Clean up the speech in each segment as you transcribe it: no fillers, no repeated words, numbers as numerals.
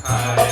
Hare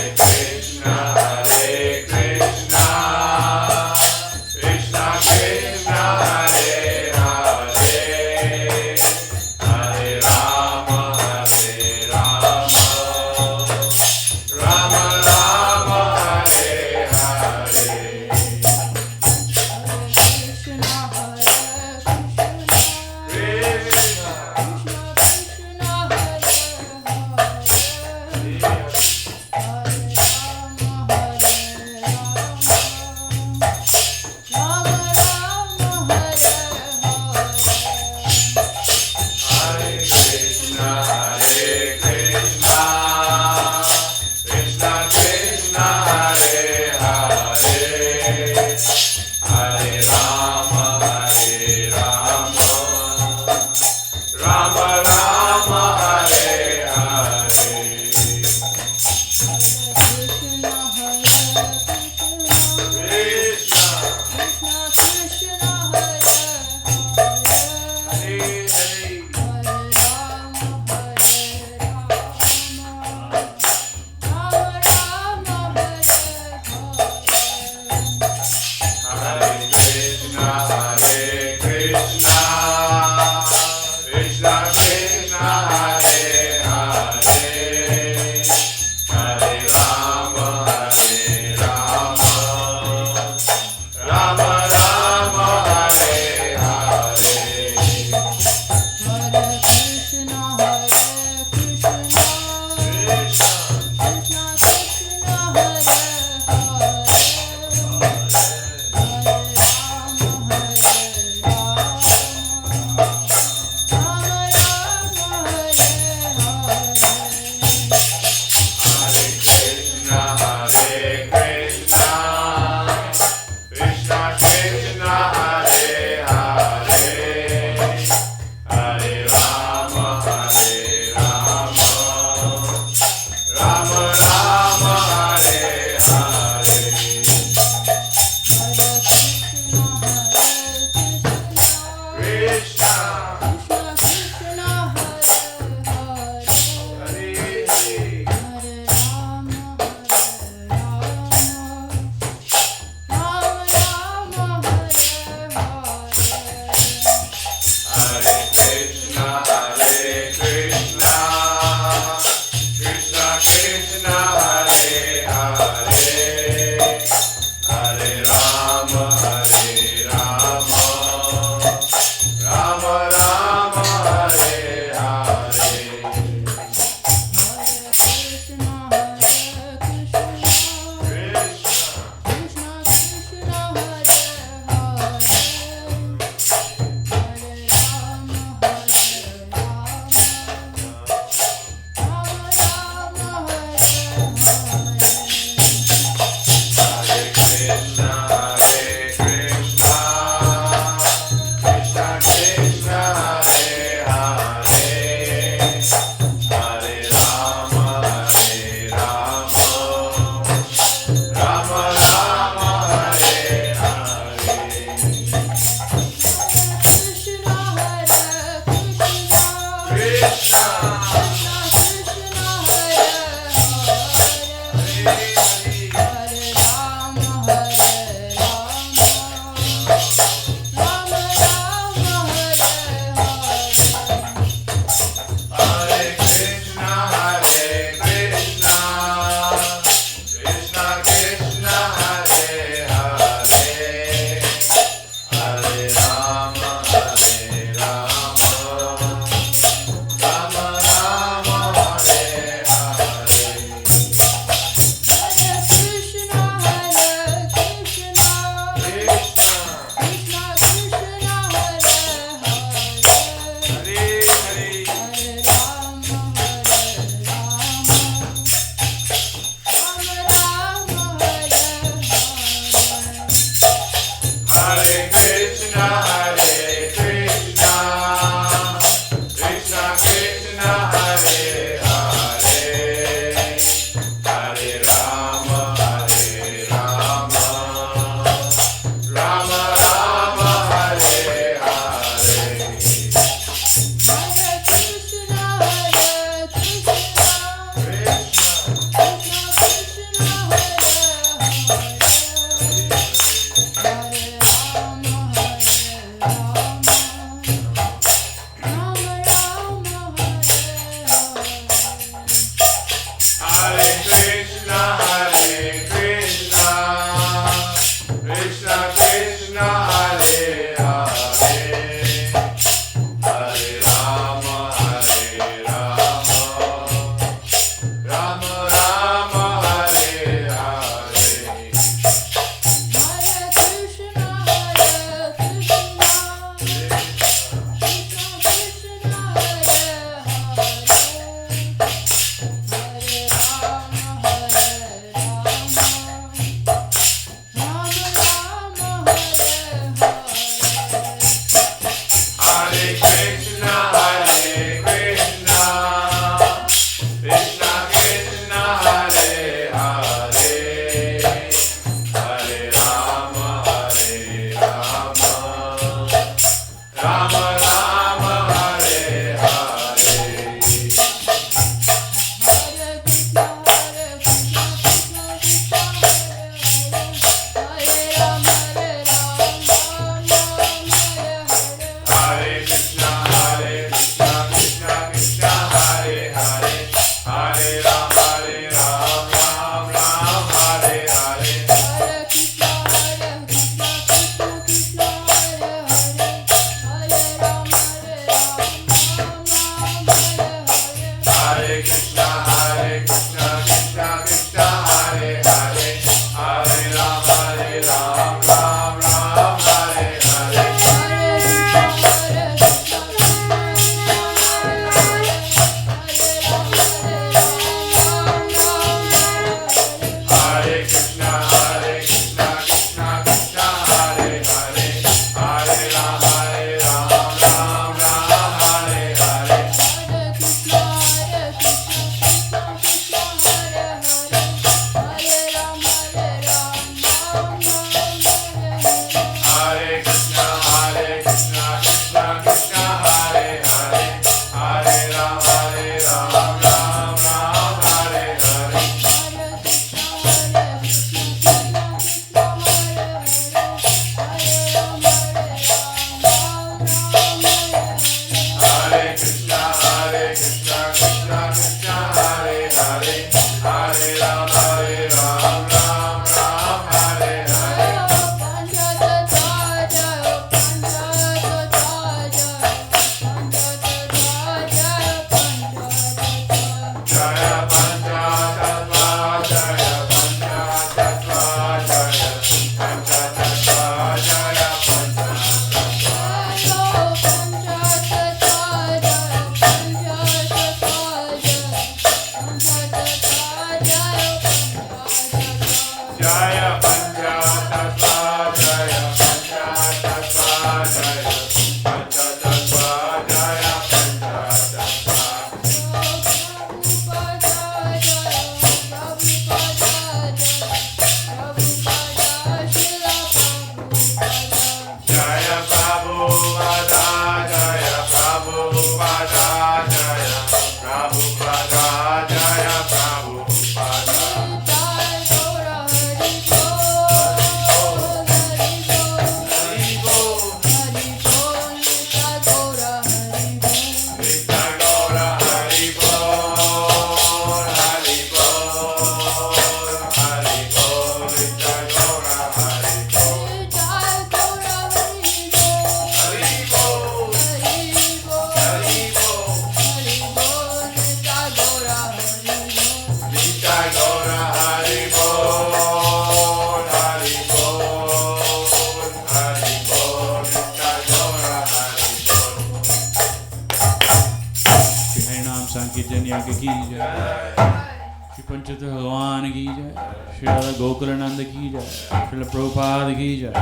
भगवान की जय, श्री राधा गोकुलानंद की जय, श्रील प्रभुपाद की जय,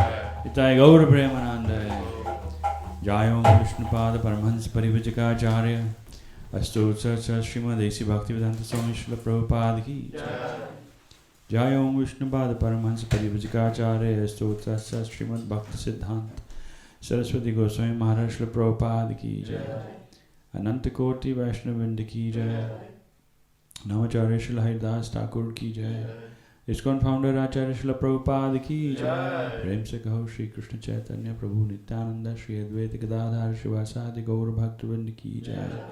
इताय गौर प्रेमानंद। जय ओम विष्णुपाद परमहंस परिव्राजकाचार्य अष्टोत्तर श्रीमदेसी भक्तिवेदांत स्वामी श्रील प्रभुपाद की जय। जय ओम विष्णुपाद परमहंस परिव्राजकाचार्य अष्टोत्तर श्रीमद् भक्ति सिद्धांत सरस्वती गोस्वामी महाराज श्रील प्रभुपाद की जय। अनंत कोटि वैष्णववृंद की जय। नवाचार्य श्री हरिदास ठाकुर की जय। इस्कॉन फाउंडर आचार्य श्री प्रभुपाद की जय। प्रेम से कहो श्री कृष्ण चैतन्य प्रभु नित्यानंद श्री अद्वैत गदाधर शिवासादि गौर भक्तवृंद की जय।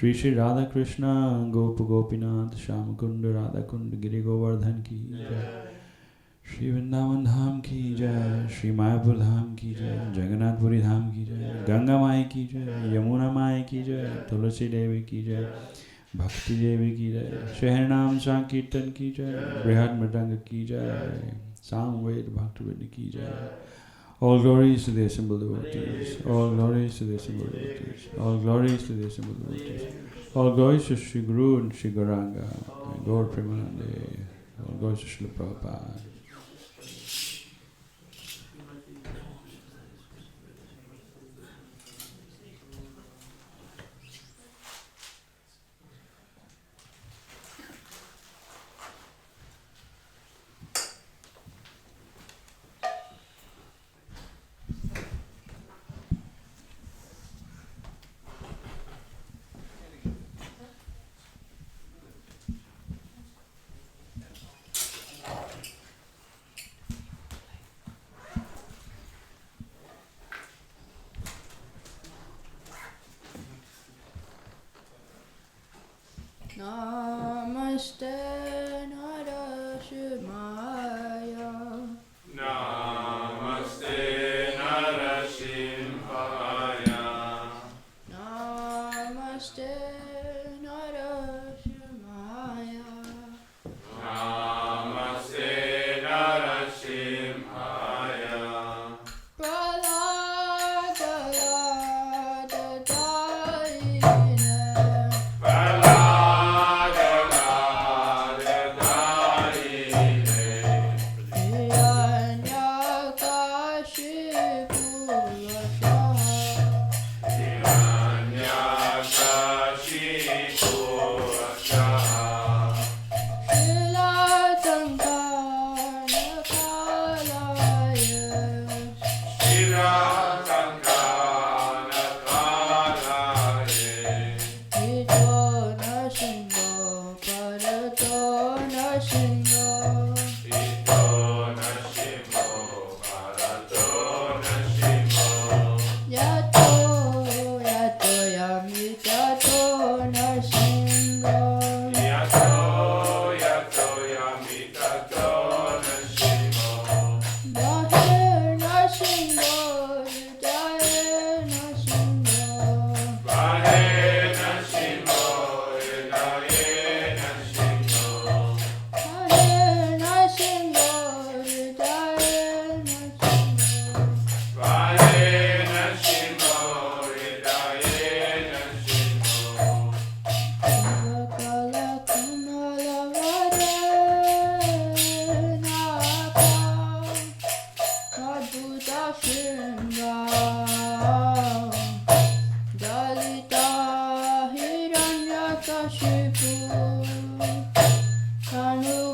श्री श्री राधा कृष्ण गोप गोपीनाथ श्याम कुंड राधा कुंड गिरि गोवर्धन की जय। श्री वृंदावन धाम की जय। श्री मायापुर धाम की जय। जगन्नाथपुरी धाम की जय। गंगा माई की जय। यमुना माई की जय। तुलसी देवी की जय। भक्ति देवी की जय। शहर नाम संकीर्तन की जय। बृहद मृदंग की जय। सामवेद भक्तवृंद की जय। All glories to the assembled devotees. All glories to the assembled devotees. All glories to the assembled devotees. All glories to Shri Guru and Shri Gauranga and Gaur Premanande. All glories to Shri Prabhupada.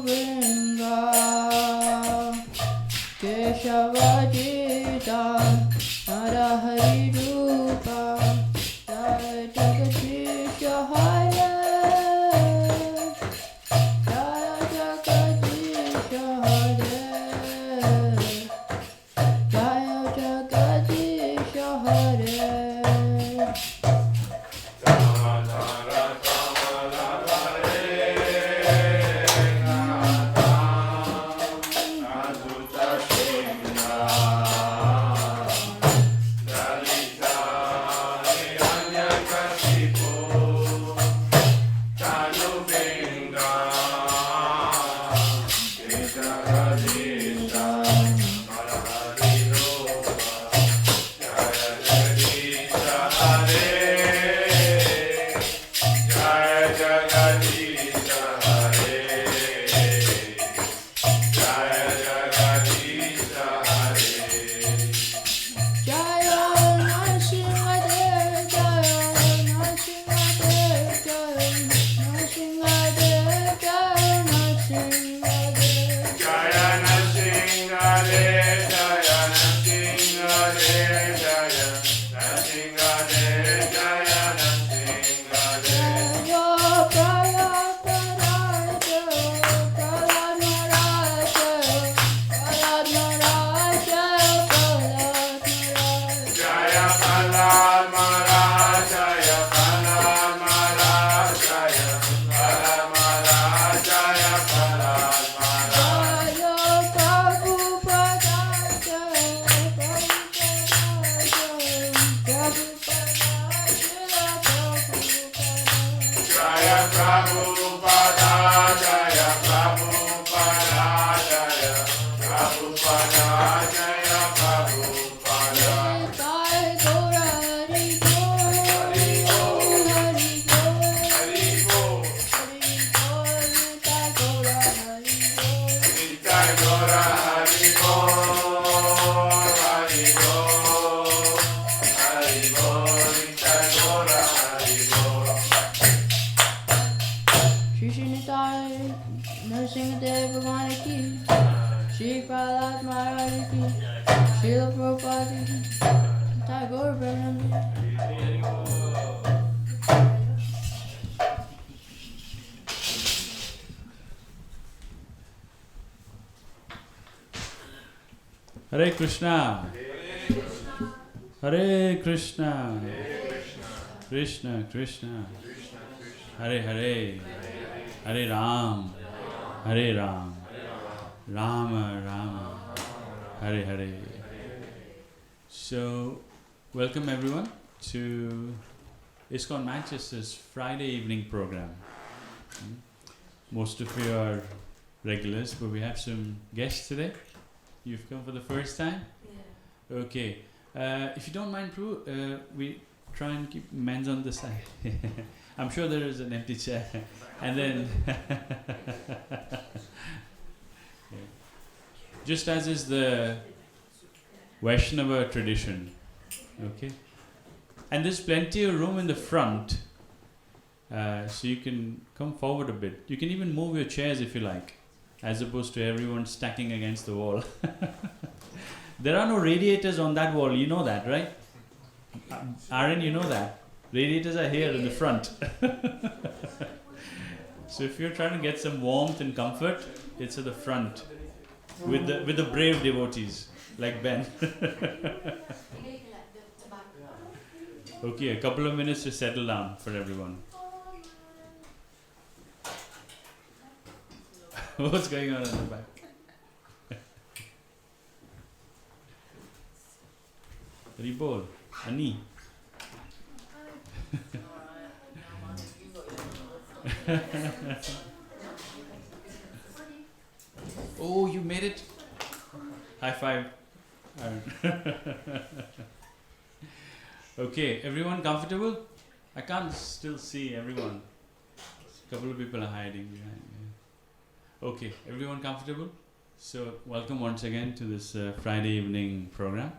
Govinda Keshavajita Narahari Rupa Jaya Jagadisha Hare Jaya Jagadisha Hare Jaya Jagadisha Hare Hare Krishna, Hare Krishna, Krishna Krishna, Hare Hare, Hare Ram, Hare Ram, Rama Rama, Hare Hare. So, welcome everyone to ISKCON Manchester's Friday evening program. Most of you are regulars, but we have some guests today. You've come for the first time? Yeah. Okay. If you don't mind, Prue, we try and keep men's on the side. I'm sure there is an empty chair. And then... Just as is the Vaishnava tradition. Okay. And there's plenty of room in the front. So you can come forward a bit. You can even move your chairs if you like, as opposed to everyone stacking against the wall. There are no radiators on that wall, you know that, right? Aaron, you know that. Radiators are here in the front. So if you're trying to get some warmth and comfort, it's at the front with the brave devotees like Ben. Okay, a couple of minutes to settle down for everyone. What's going on in the back? Ribol, Ani. Oh, you made it. High five. Okay, everyone comfortable? I can't still see everyone. A couple of people are hiding behind. Okay, everyone comfortable? So welcome once again to this Friday evening program.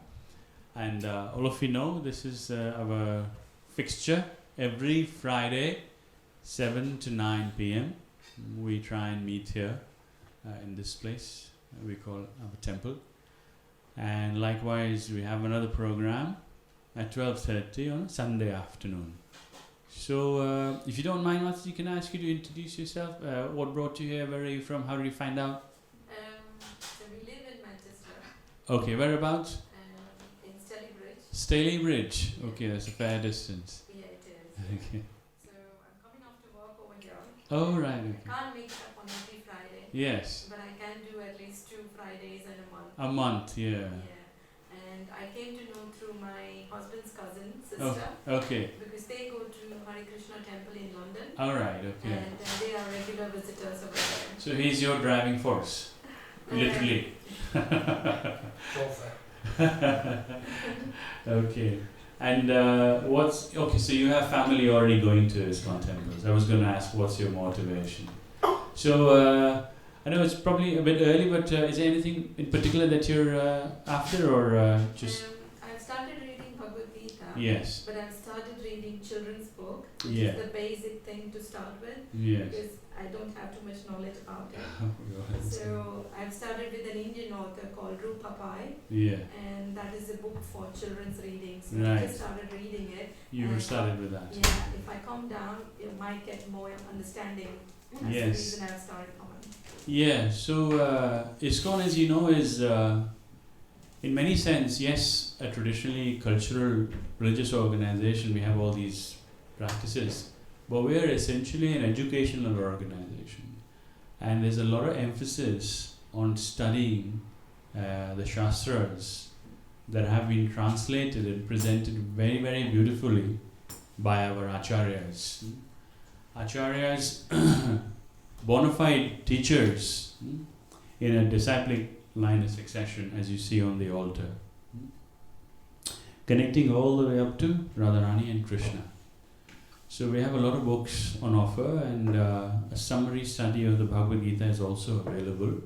And all of you know this is our fixture every Friday 7 to 9 p.m. We try and meet here in this place we call our temple. And likewise, we have another program at 12:30 on Sunday afternoon. So, if you don't mind, Mataji, can I ask you to introduce yourself? What brought you here? Where are you from? How did you find out? So we live in Manchester. Okay, whereabouts? In Stalybridge. Stalybridge. Okay, that's a fair distance. Yeah, it is. Okay. So I'm coming off to work over here. Oh, right. I Okay. can't make it up on every Friday. Yes. But I can do at least 2 Fridays in a month. A month, yeah. Yeah. And I came to know through my husband's cousin, Oh, sister. okay. Because they go to Hare Krishna temple in London. All right. Okay. And they are regular visitors over there. So he's your driving force, literally. Okay. And so you have family already going to ISKCON temples. I was going to ask, what's your motivation? So I know it's probably a bit early, but is there anything in particular that you're after, or just? I've started reading Bhagavad Gita. Yes. But I've started reading children's book, which Yeah. is the basic thing to start with. Yes. Because I don't have too much knowledge about it. Yes. So I've started with an Indian author called Rupa Pai, Yeah. and that is a book for children's reading. So I Right. just started reading it. You started with that. Yeah, if I come down, you might get more understanding. That's the Yes. reason I've started coming. Yeah, so ISKCON, as you know, is in many sense, yes, a traditionally cultural religious organization. We have all these practices, but we are essentially an educational organization, and there's a lot of emphasis on studying the Shastras that have been translated and presented very, very beautifully by our Acharyas. Acharyas, bona fide teachers in a disciplic line of succession, as you see on the altar, connecting all the way up to Radharani and Krishna. So we have a lot of books on offer, and a summary study of the Bhagavad Gita is also available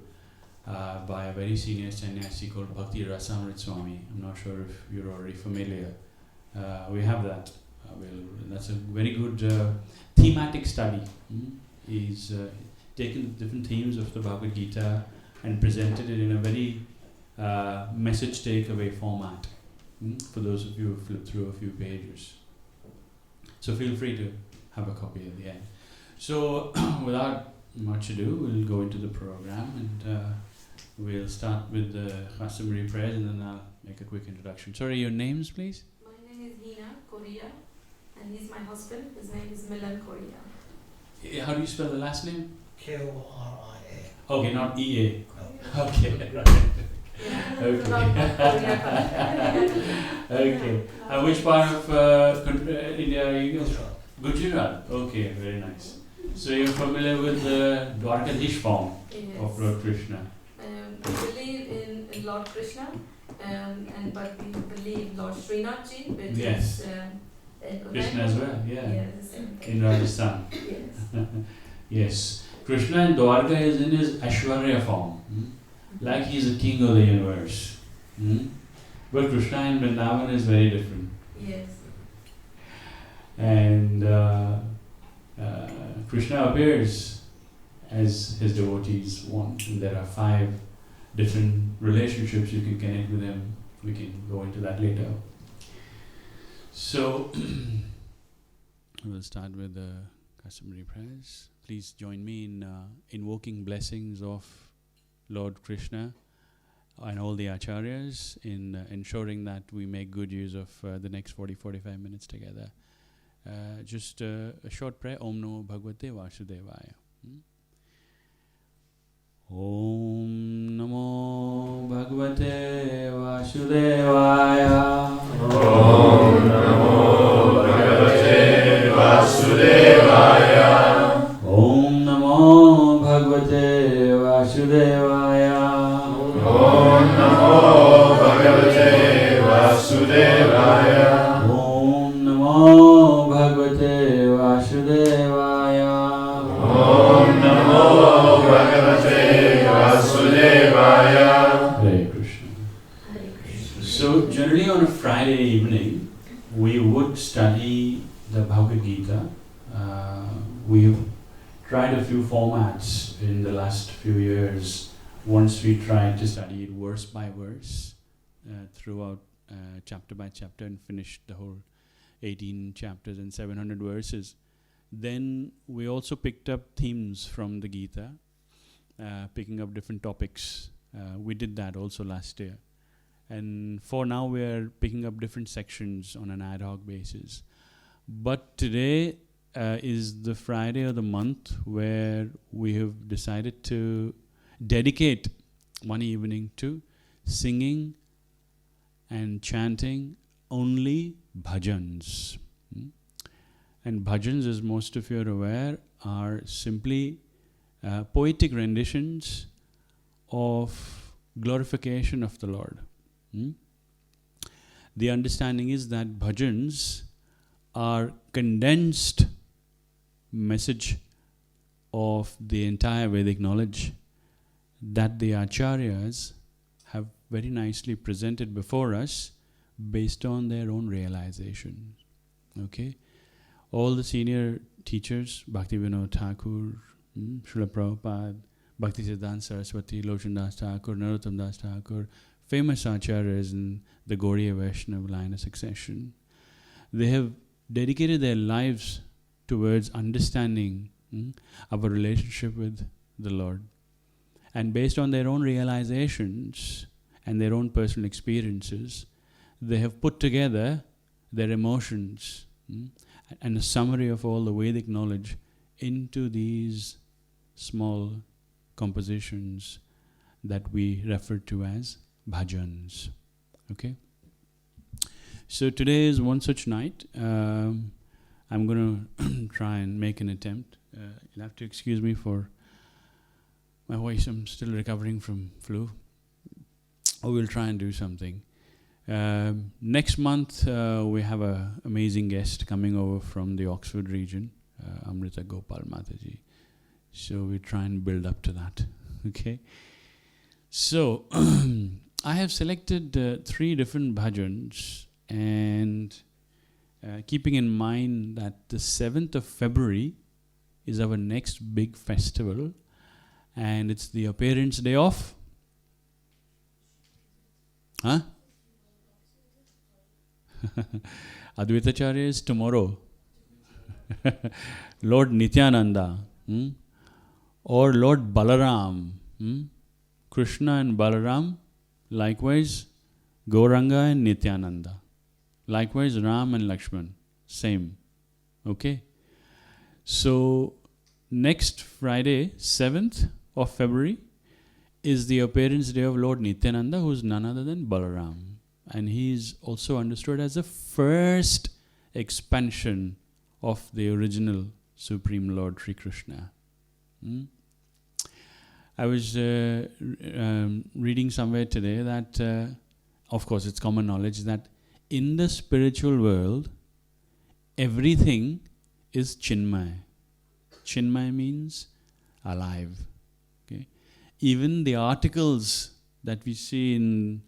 by a very senior sannyasi called Bhakti Rasamrit Swami. I'm not sure if you're already familiar. We have that available. That's a very good thematic study. He's taken the different themes of the Bhagavad Gita and presented it in a very message takeaway format for those of you who flip through a few pages. So feel free to have a copy at the end. So without much ado, we'll go into the program, and we'll start with the customary prayers, and then I'll make a quick introduction. Sorry, your names, please? My name is Hina Korea, and he's my husband. His name is Milan Korea. How do you spell the last name? Koria. Okay, not EA. No. Okay, right. Yeah. Okay. Korea. Okay. And which part of India are you? Gujarat. Gujarat. Okay, very nice. So you're familiar with the Dwarkadish form Yes. of Lord Krishna? We believe in Lord Krishna, but we believe Lord Srinathji, which Yes. is in Krishna as well, yeah. Yeah, the same thing. In Rajasthan. Yes. Yes. Krishna in Dwarka is in his Aishwarya form. Like he's a king of the universe. But Krishna in Vrindavan is very different. Yes. And Krishna appears as his devotees want. And there are 5 different relationships you can connect with him. We can go into that later. So, we'll start with the customary prayers. Please join me in invoking blessings of Lord Krishna and all the acharyas in ensuring that we make good use of the next 40-45 minutes together. Just a short prayer. Om Namo Bhagavate Vasudevaya. Om Namo Bhagavate Vasudevaya. Om Namo Bhagavate Vasudevaya. Om Namo Bhagavate Vasudevaya. Om Namo Bhagavate Vasudevaya. Om Namo Bhagavate Vasudevaya. Om Namo Bhagavate Vasudevaya. Hare Krishna. Hare Krishna. So generally on a Friday evening, we would study the Bhagavad Gita. We tried a few formats in the last few years. Once we tried to study it verse by verse throughout chapter by chapter and finished the whole 18 chapters and 700 verses. Then we also picked up themes from the Gita, picking up different topics. We did that also last year. And for now we are picking up different sections on an ad hoc basis. But today is the Friday of the month where we have decided to dedicate one evening to singing and chanting only bhajans. And bhajans, as most of you are aware, are simply poetic renditions of glorification of the Lord. The understanding is that bhajans are condensed message of the entire Vedic knowledge that the acharyas have very nicely presented before us based on their own realization. Okay? All the senior teachers, Bhaktivinoda Thakur, Srila Prabhupada, Bhaktisiddhanta Saraswati, Loshan Das Thakur, Narottam Das Thakur, famous acharyas in the Gaudiya Vaishnava line of succession, they have dedicated their lives towards understanding our relationship with the Lord. And based on their own realizations and their own personal experiences, they have put together their emotions and a summary of all the Vedic knowledge into these small compositions that we refer to as bhajans. Okay? So today is one such night. I'm going to try and make an attempt. You'll have to excuse me for my voice. I'm still recovering from flu. We'll try and do something. Next month, we have an amazing guest coming over from the Oxford region, Amrita Gopal Mataji. So we try and build up to that. Okay? So, I have selected 3 different bhajans, and keeping in mind that the 7th of February is our next big festival, and it's the appearance day of Advaitacharya is tomorrow. Lord Nityananda or Lord Balaram. Krishna and Balaram, likewise Gauranga and Nityananda. Likewise Ram and Lakshman, same. Okay? So next Friday, 7th of February, is the appearance day of Lord Nityananda, who is none other than Balaram. And he is also understood as the first expansion of the original Supreme Lord Sri Krishna. I was reading somewhere today that, of course, it's common knowledge that in the spiritual world, everything is Chinmay. Chinmay means alive. Okay? Even the articles that we see in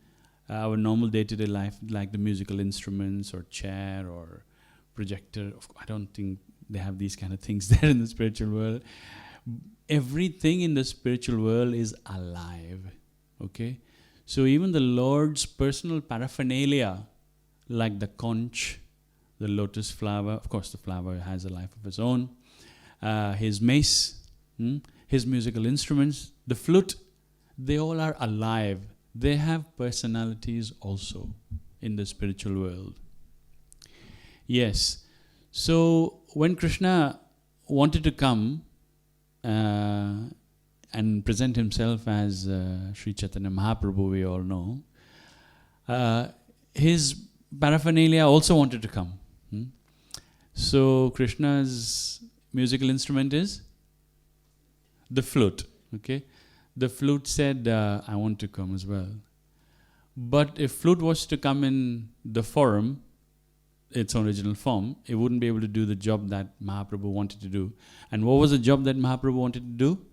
our normal day-to-day life, like the musical instruments or chair or projector, I don't think they have these kind of things there in the spiritual world. Everything in the spiritual world is alive. Okay? So even the Lord's personal paraphernalia, like the conch, the lotus flower, of course the flower has a life of its own, his mace, his musical instruments, the flute, they all are alive. They have personalities also in the spiritual world. Yes. So when Krishna wanted to come and present himself as Sri Chaitanya Mahaprabhu, we all know, his paraphernalia also wanted to come. So Krishna's musical instrument is the flute. Okay, the flute said, "I want to come as well." But if flute was to come in the form, its original form, it wouldn't be able to do the job that Mahaprabhu wanted to do. And what was the job that Mahaprabhu wanted to do?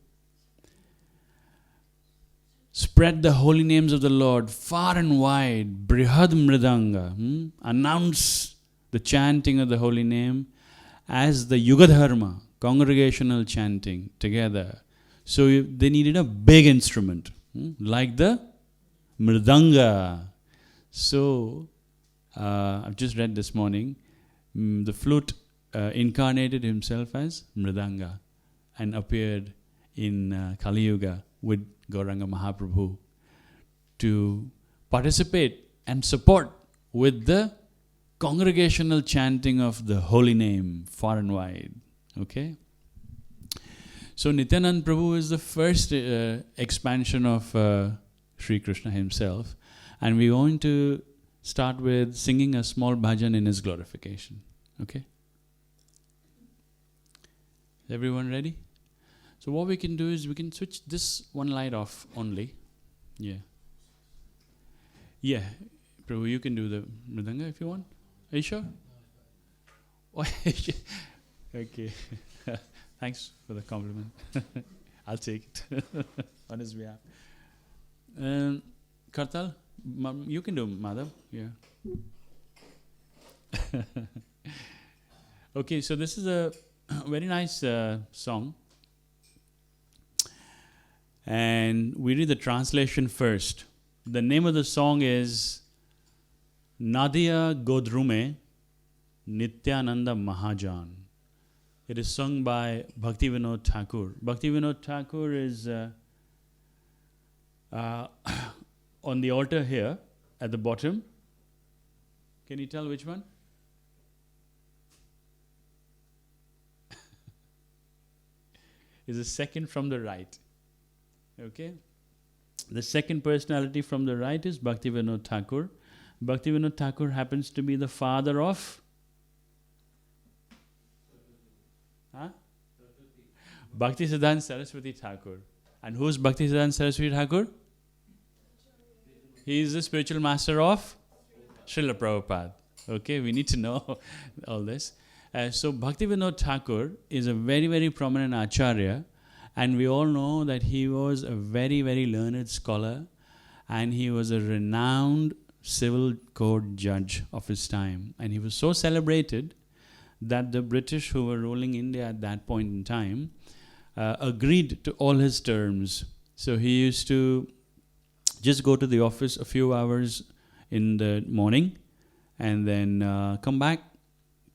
Spread the holy names of the Lord far and wide, Brihad Mridanga, announce the chanting of the holy name as the Yuga Dharma, congregational chanting together. So they needed a big instrument, like the mridanga. So I've just read this morning, the flute incarnated himself as mridanga and appeared in Kali Yuga with Gauranga Mahaprabhu to participate and support with the congregational chanting of the holy name far and wide. Okay? So Nityanand Prabhu is the first expansion of Sri Krishna himself, and we're going to start with singing a small bhajan in his glorification. Okay? Is everyone ready? So what we can do is we can switch this one light off only. Yeah. Yeah. Prabhu, you can do the mridanga if you want. Are you sure? Okay. Thanks for the compliment. I'll take it on his behalf. Kartal, you can do Madhav. Yeah. Okay, so this is a very nice song. And we read the translation first. The name of the song is Nadia Godrume Nityananda Mahajan. It is sung by Bhakti Vinod Thakur. Bhakti Vinod Thakur is on the altar here at the bottom. Can you tell which one? Is the second from the right. Okay? The second personality from the right is Bhakti Vinod Thakur. Bhakti Vinod Thakur happens to be the father of Bhakti Siddhanta Saraswati Thakur. And who's Bhakti Siddhanta Saraswati Thakur? He is the spiritual master of Srila Prabhupada. Okay, we need to know all this. So Bhakti Vinod Thakur is a very, very prominent acharya, and we all know that he was a very, very learned scholar, and he was a renowned civil court judge of his time. And he was so celebrated that the British who were ruling India at that point in time agreed to all his terms. So he used to just go to the office a few hours in the morning and then come back,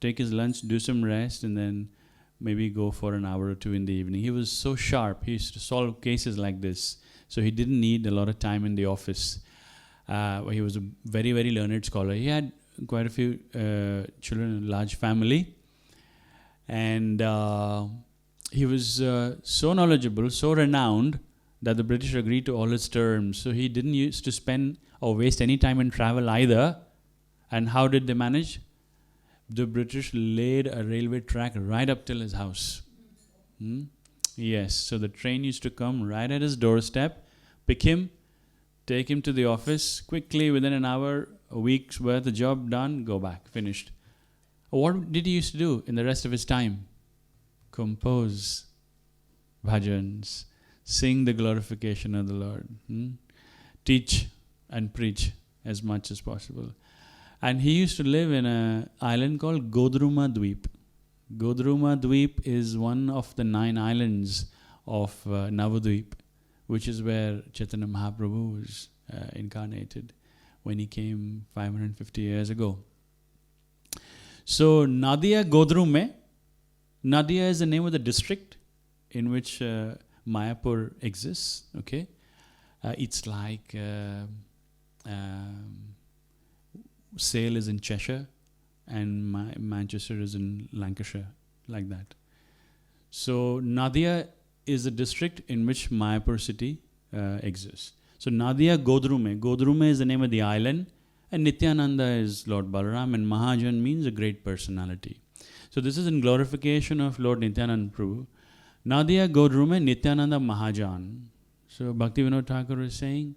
take his lunch, do some rest, and then maybe go for an hour or two in the evening. He was so sharp. He used to solve cases like this. So he didn't need a lot of time in the office. He was a very, very learned scholar. He had quite a few children, a large family. And he was so knowledgeable, so renowned, that the British agreed to all his terms. So he didn't used to spend or waste any time in travel either. And how did they manage? The British laid a railway track right up till his house. Yes, so the train used to come right at his doorstep, pick him, take him to the office, quickly, within an hour, a week's worth of job done, go back, finished. What did he used to do in the rest of his time? Compose bhajans, sing the glorification of the Lord, teach and preach as much as possible. And he used to live in an island called Godruma Dweep. Godruma Dweep is one of the 9 islands of Navadweep, which is where Chaitanya Mahaprabhu was incarnated when he came 550 years ago. So Nadia Godrume, Nadia is the name of the district in which Mayapur exists. Okay, it's like Sale is in Cheshire and Manchester is in Lancashire, like that. So Nadia is the district in which Mayapur city exists. So Nadia Godrume. Godrume is the name of the island, and Nityananda is Lord Balaram, and Mahajan means a great personality. So this is in glorification of Lord Nityananda Prabhu. Nadia Godrume Nityananda Mahajan. So Bhakti Vinod Thakur is saying,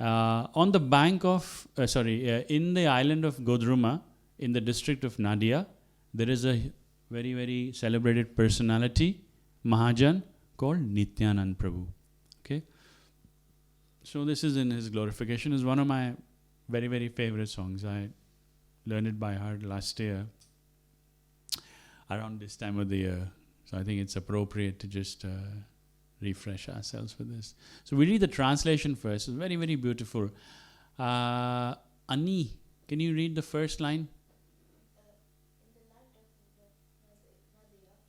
on the bank of, in the island of Godruma, in the district of Nadia, there is a very, very celebrated personality, Mahajan, called Nityanand Prabhu. Okay? So this is in his glorification. It's one of my very, very favorite songs. I learned it by heart last year, around this time of the year. So I think it's appropriate to just refresh ourselves with this. So we read the translation first. It's very, very beautiful. Ani, can you read the first line?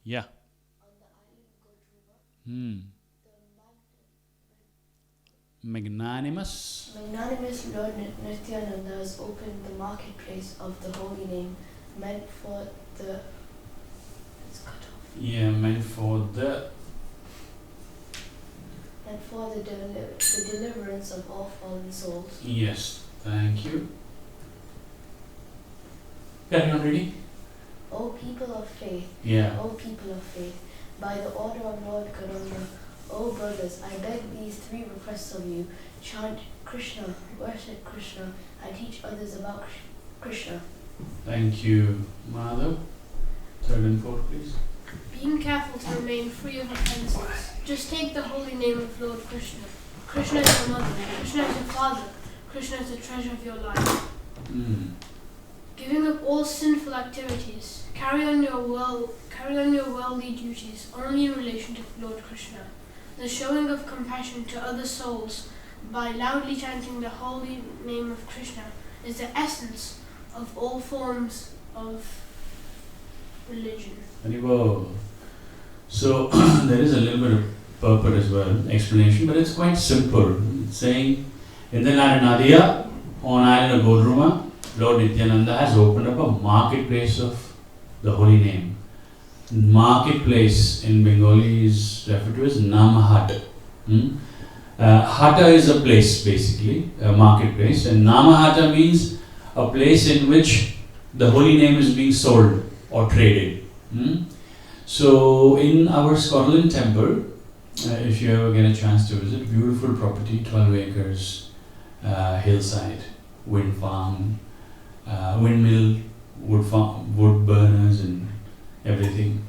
Yeah. Magnanimous. Magnanimous Lord Nityananda has opened the marketplace of the holy name, meant for the. It's cut off. Yeah, meant for the. And for the deliverance of all fallen souls. Yes, thank you. Carry on reading. O people of faith, Yeah. O people of faith, by the order of Lord Gauranga, O brothers, I beg these 3 requests of you. Chant Krishna, worship Krishna, and teach others about Krishna. Thank you, Madhav. 3rd and 4th, please. Being careful to remain free of offences. Just take the holy name of Lord Krishna. Krishna is your mother, Krishna is your father, Krishna is the treasure of your life. Giving up all sinful activities, carry on your worldly duties only in relation to Lord Krishna. The showing of compassion to other souls by loudly chanting the holy name of Krishna is the essence of all forms of religion. Haribol. So there is a little bit of purport as well, explanation, but it's quite simple. It's saying, in the Nadia, on island of Godruma, Lord Nityananda has opened up a marketplace of the holy name. Marketplace in Bengali is referred to as Namahat. Hata is a place, basically, a marketplace, and Namahata means a place in which the holy name is being sold or traded. So in our Scotland temple, if you ever get a chance to visit, beautiful property, 12 acres, hillside, wind farm, windmill, wood burners and everything.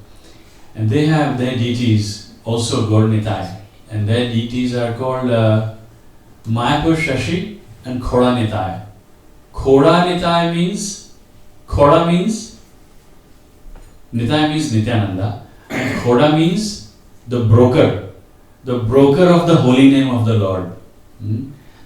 And they have their deities, also Gauranitai, and their deities are called Mayapur Shashi and Khoranitai. Khoranitai means, Khora means, Nitai means Nityananda, and Khora means the broker of the holy name of the Lord.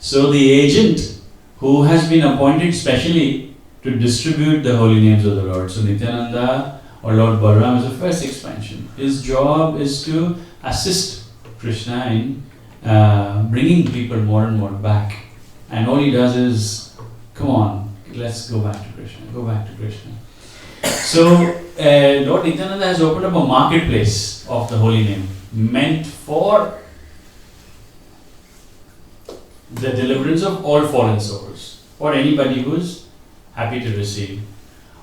So the agent who has been appointed specially to distribute the holy names of the Lord. So Nityananda or Lord Balaram is the first expansion. His job is to assist Krishna in bringing people more and more back. And all he does is, come on, let's go back to Krishna, go back to Krishna. So Lord Nityananda has opened up a marketplace of the holy name meant for the deliverance of all fallen souls, or anybody who is happy to receive.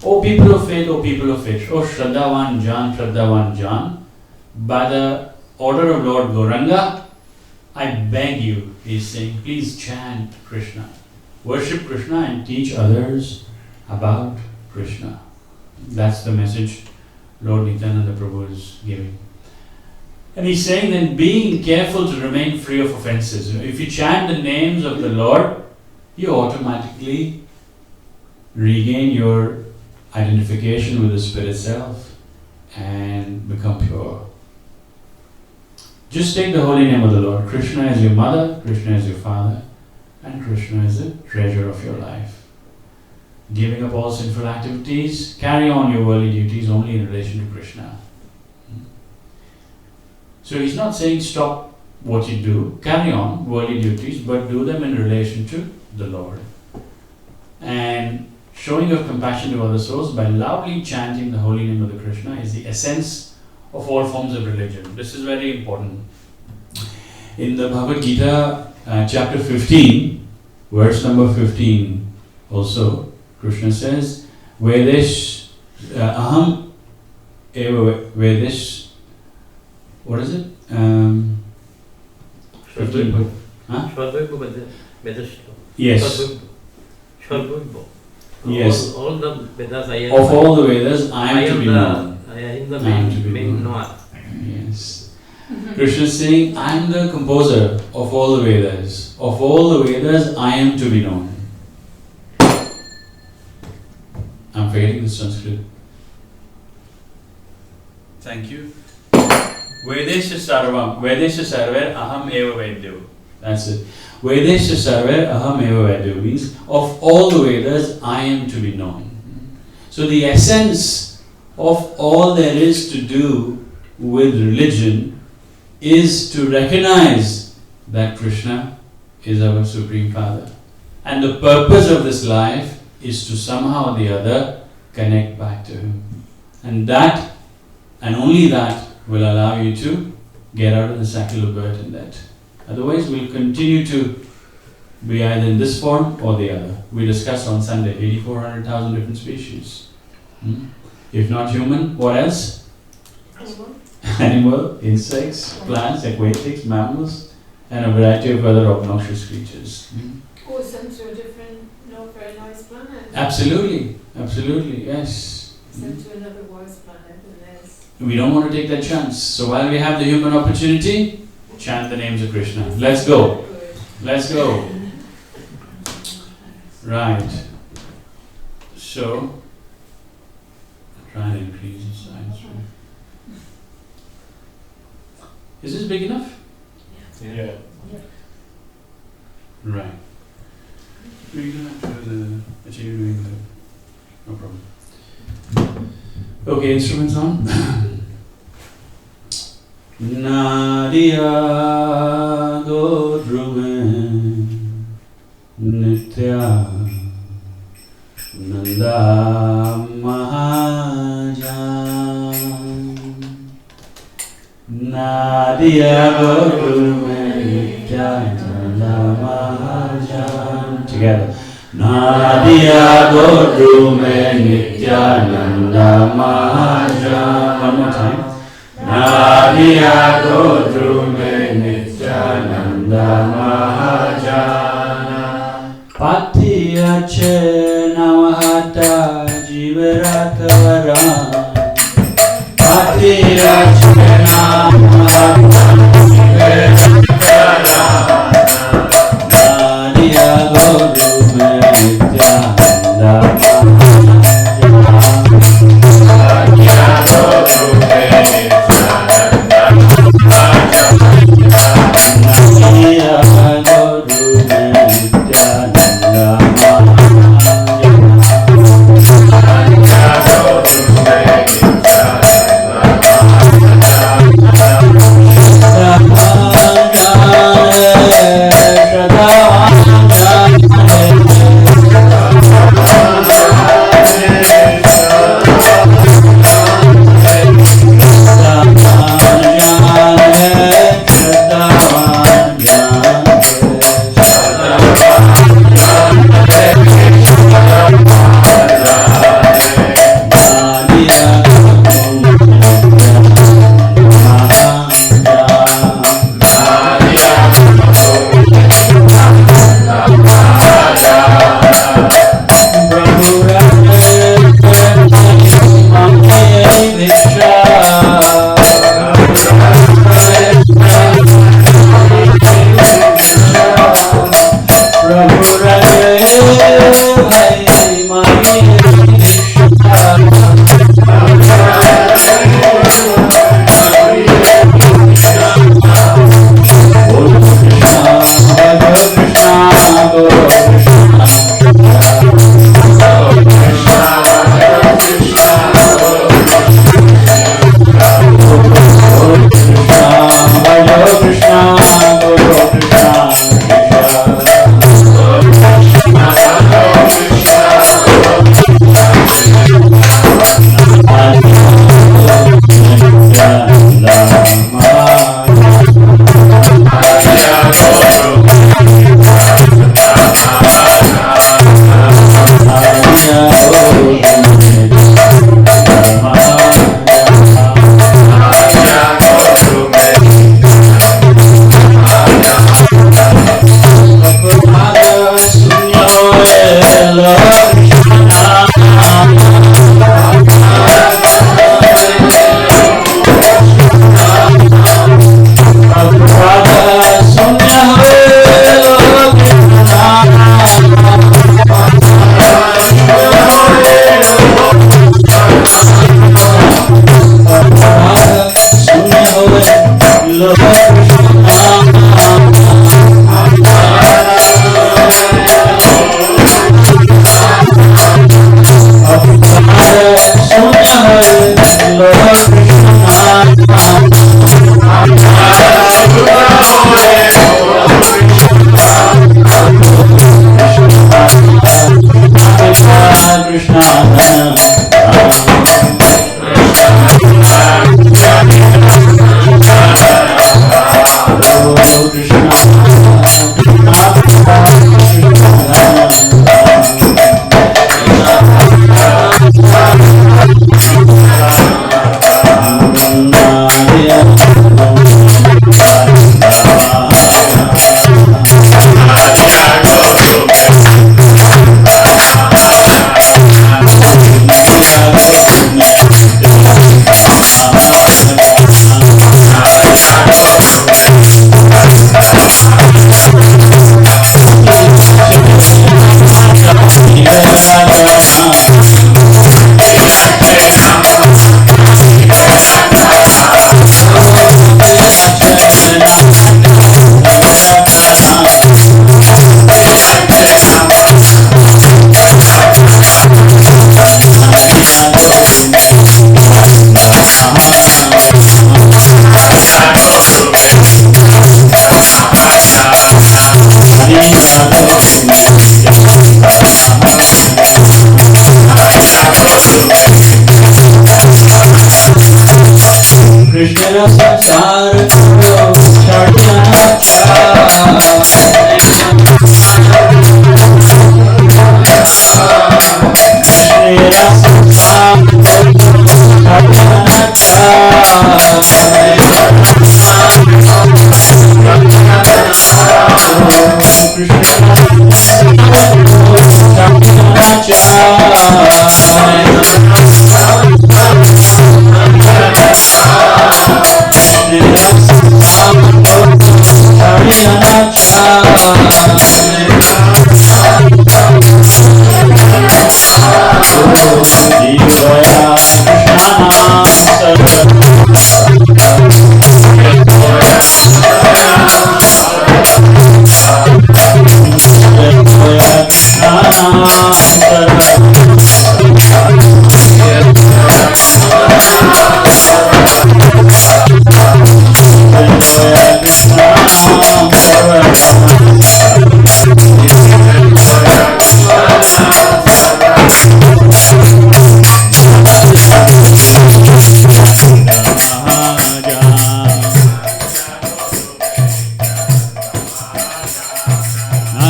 O people of faith, O people of faith, O Shraddhavan Jan, by the order of Lord Gauranga, I beg you, he is saying, please chant Krishna, worship Krishna and teach others about Krishna. That's the message Lord Nityananda Prabhu is giving. And he's saying that being careful to remain free of offenses. If you chant the names of the Lord, you automatically regain your identification with the Spirit self and become pure. Just take the holy name of the Lord. Krishna is your mother, Krishna is your father, and Krishna is the treasure of your life. Giving up all sinful activities, carry on your worldly duties only in relation to Krishna. So he's not saying stop what you do, carry on worldly duties, but do them in relation to the Lord. And showing of compassion to other souls by loudly chanting the holy name of the Krishna is the essence of all forms of religion. This is very important. In the Bhagavad Gita, chapter 15, verse number 15, also, Krishna says, Vedesh, aham eva Vedesh, what is it? 15. Huh? Yes. Yes. All the Vedas I am. Of all the Vedas, I am to be known. I am the main knower. Yes. Krishna is saying, I am the composer of all the Vedas. Of all the Vedas, I am to be known. I'm forgetting the Sanskrit. Thank you. Vedesha sarvam. Vedesha sarver aham eva vedyo. That's it. Vedesha sarver aham eva vedyo means of all the Vedas I am to be known. So the essence of all there is to do with religion is to recognize that Krishna is our Supreme Father. And the purpose of this life is to somehow or the other connect back to Him. And that, and only that, will allow you to get out of the cycle of birth and death. Otherwise, we'll continue to be either in this form or the other. We discussed on Sunday 8,400,000 different species. If not human, what else? Animal, insects, plants, aquatics, mammals, and a variety of other obnoxious creatures. Who are sent to a different, very nice planet. Absolutely, yes. Sent to another wise planet and there's... We don't want to take that chance. So while we have the human opportunity, chant the names of Krishna. Let's go. Let's go. Right. So, try and increase the size. Is this big enough? Yeah. Right. We're going to have to actually doing the... No problem. Okay, instruments on. Nadia Godrume Nitya Nanda Mahajan Nadia Godrume Nitya Nanda Mahajan. Together. Nadia Godrume Nityananda Mahajan. One more time. Nadia Godrume Nityananda Mahajana Patiyache Navahata Jivaratavaran Patiyache Navahata Jivaratavaran Nadia Godrume Nityananda Mahajana Nadia Godrume Krishna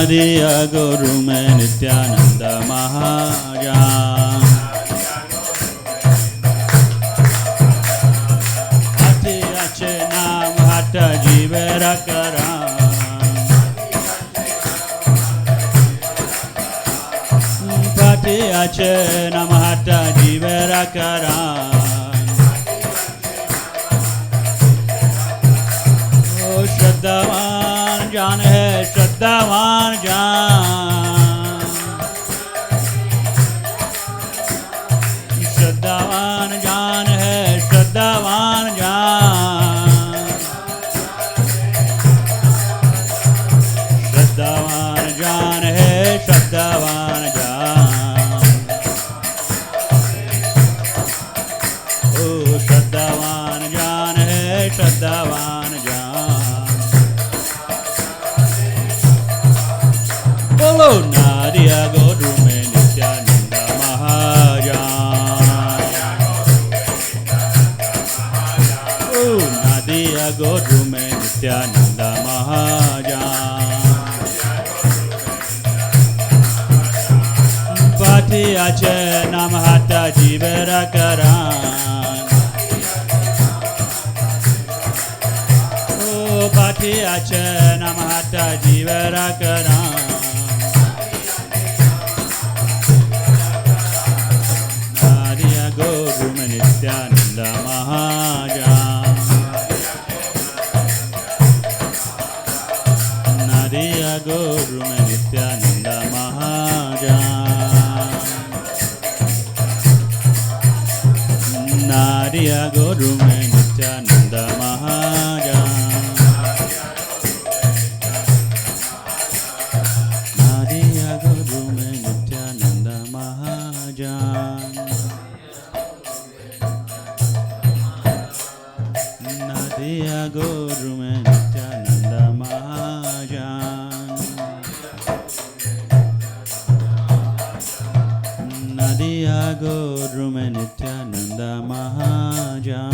Nadiya Guru mein Nityananda Mahajan Hati ache naam hata jivera karan Pati ache naam hata jivera karan Oh Shraddhavan jaan hai Shraddhavan jaan Shraddhavan jaan hai Shraddhavan jaan Shraddhavan jaan hai Shraddhavan jaan Oh Shraddhavan jaan hai Shraddhavan jaan Bolo Nadiya Guru mein Nityananda Mahajan Oh Nadiya Guru mein Nityananda Mahajan Pati ache nam hata jivera karan Oh Pati ache nam hata jivera karan Nadiya Guru mein Nityananda Mahajan Nadiya Guru mein Nityananda Mahajan Nadiya Guru mein Nityananda Mahajan Nadiya Guru mein Nityananda Mahajan Nadiya Guru mein Nityananda Mahajan Nadiya Guru mein Nityananda Mahajan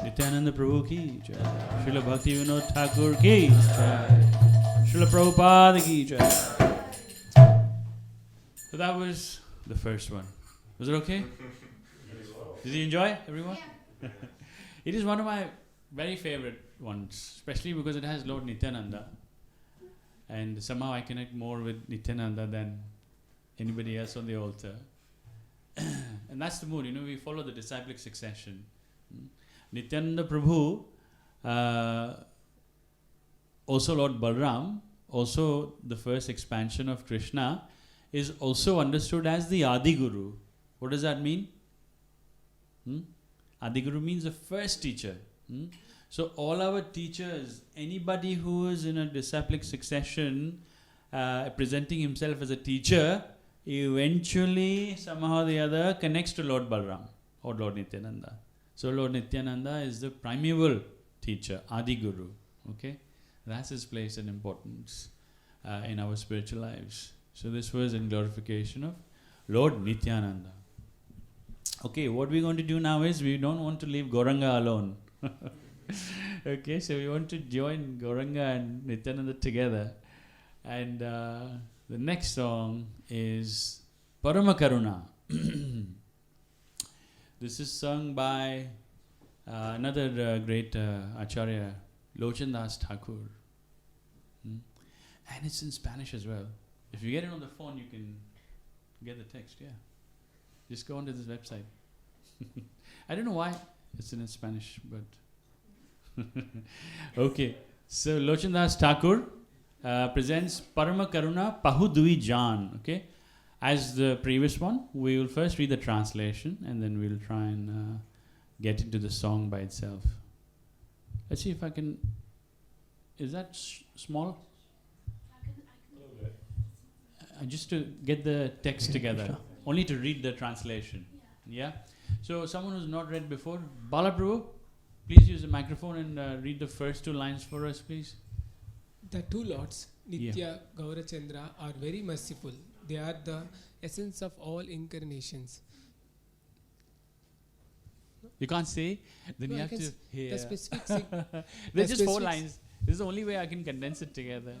Nityananda Prabhu ki jai Srila Bhakti Vinod Thakur ki jai Srila Prabhupada ki jai So that was the first one. Was it okay? Did you enjoy, everyone? Yeah. It is one of my very favorite ones, especially because it has Lord Nityananda. And somehow I connect more with Nityananda than anybody else on the altar. And that's the mood, we follow the disciplic succession. Nityananda Prabhu, also Lord Balram, also the first expansion of Krishna, is also understood as the Adi Guru. What does that mean? Adi Guru means the first teacher. So all our teachers, anybody who is in a disciplic succession, presenting himself as a teacher, eventually somehow or the other connects to Lord Balram or Lord Nityananda. So Lord Nityananda is the primeval teacher, Adi Guru. Okay, that's his place and importance in our spiritual lives. So this was in glorification of Lord Nityananda. Okay, what we're going to do now is we don't want to leave Gauranga alone. Okay, so we want to join Gauranga and Nityananda together. And the next song is Paramakaruna. This is sung by another great Acharya, Lochandas Thakur. And it's in Spanish as well. If you get it on the phone, you can get the text, yeah. Just go onto this website. I don't know why it's in Spanish, but... Okay, so Lochandas Thakur presents Paramakaruna Pahudui Jan, okay? As the previous one, we will first read the translation and then we'll try and get into the song by itself. Let's see if I can... Is that small? Just to get the text together. Only to read the translation. Yeah? So someone who's not read before, Balaprabhu, please use the microphone and read the first two lines for us, please. The two lords, Nitya, Gaurachandra, are very merciful. They are the essence of all incarnations. You can't say, then No, you I have can to hear. The specific There's just 4 lines. This is the only way I can condense it together.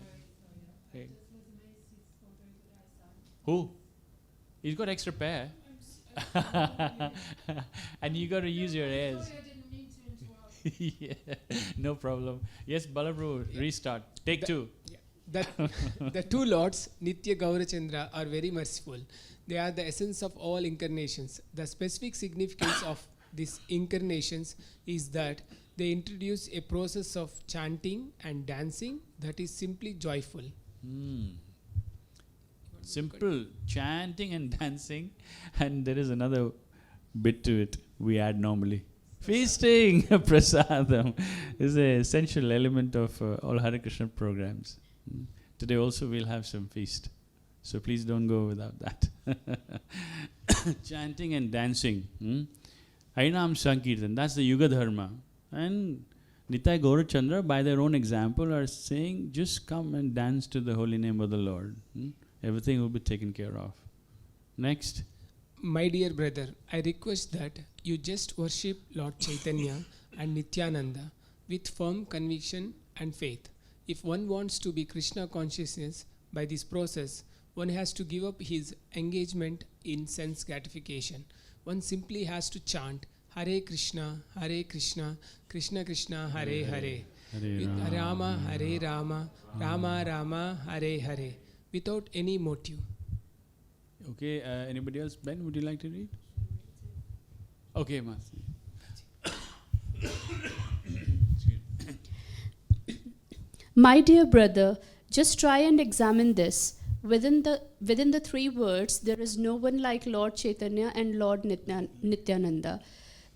Okay. Who? He's got extra pair. And you got to use your ears. Yeah, no problem. Yes, Balaprabhu, restart. Take 2. The two lords, Nitya, Gaurachandra, are very merciful. They are the essence of all incarnations. The specific significance of these incarnations is that they introduce a process of chanting and dancing that is simply joyful. Simple chanting and dancing, and there is another bit to it we add normally. Feasting, prasadam, is an essential element of all Hare Krishna programs. Today also we'll have some feast, so please don't go without that. Chanting and dancing, Harinam Sankirtan, that's the Yuga Dharma. And Nitai Gaurachandra, by their own example, are saying, just come and dance to the holy name of the Lord. Everything will be taken care of. Next. My dear brother, I request that you just worship Lord Chaitanya and Nityananda with firm conviction and faith. If one wants to be Krishna consciousness by this process, one has to give up his engagement in sense gratification. One simply has to chant Hare Krishna, Krishna Krishna, Hare Hare, Rama, Hare Rama, Rama Rama, Hare Hare, without any motive. Okay, anybody else? Ben, would you like to read? Okay, Masi. My dear brother, just try and examine this. Within the 3 words, there is no one like Lord Chaitanya and Lord Nityananda.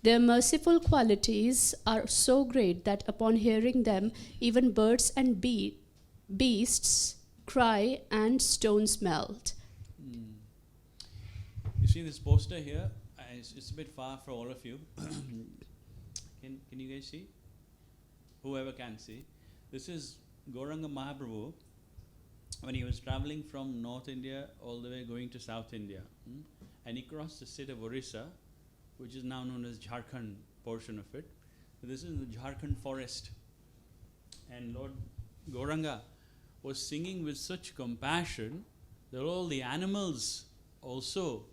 Their merciful qualities are so great that upon hearing them, even birds and beasts cry and stones melt. You see this poster here? It's a bit far for all of you. Can you guys see? Whoever can see. This is Gauranga Mahaprabhu when he was traveling from North India all the way going to South India. And he crossed the state of Orissa, which is now known as Jharkhand portion of it. So this is the Jharkhand forest. And Lord Gauranga was singing with such compassion that all the animals also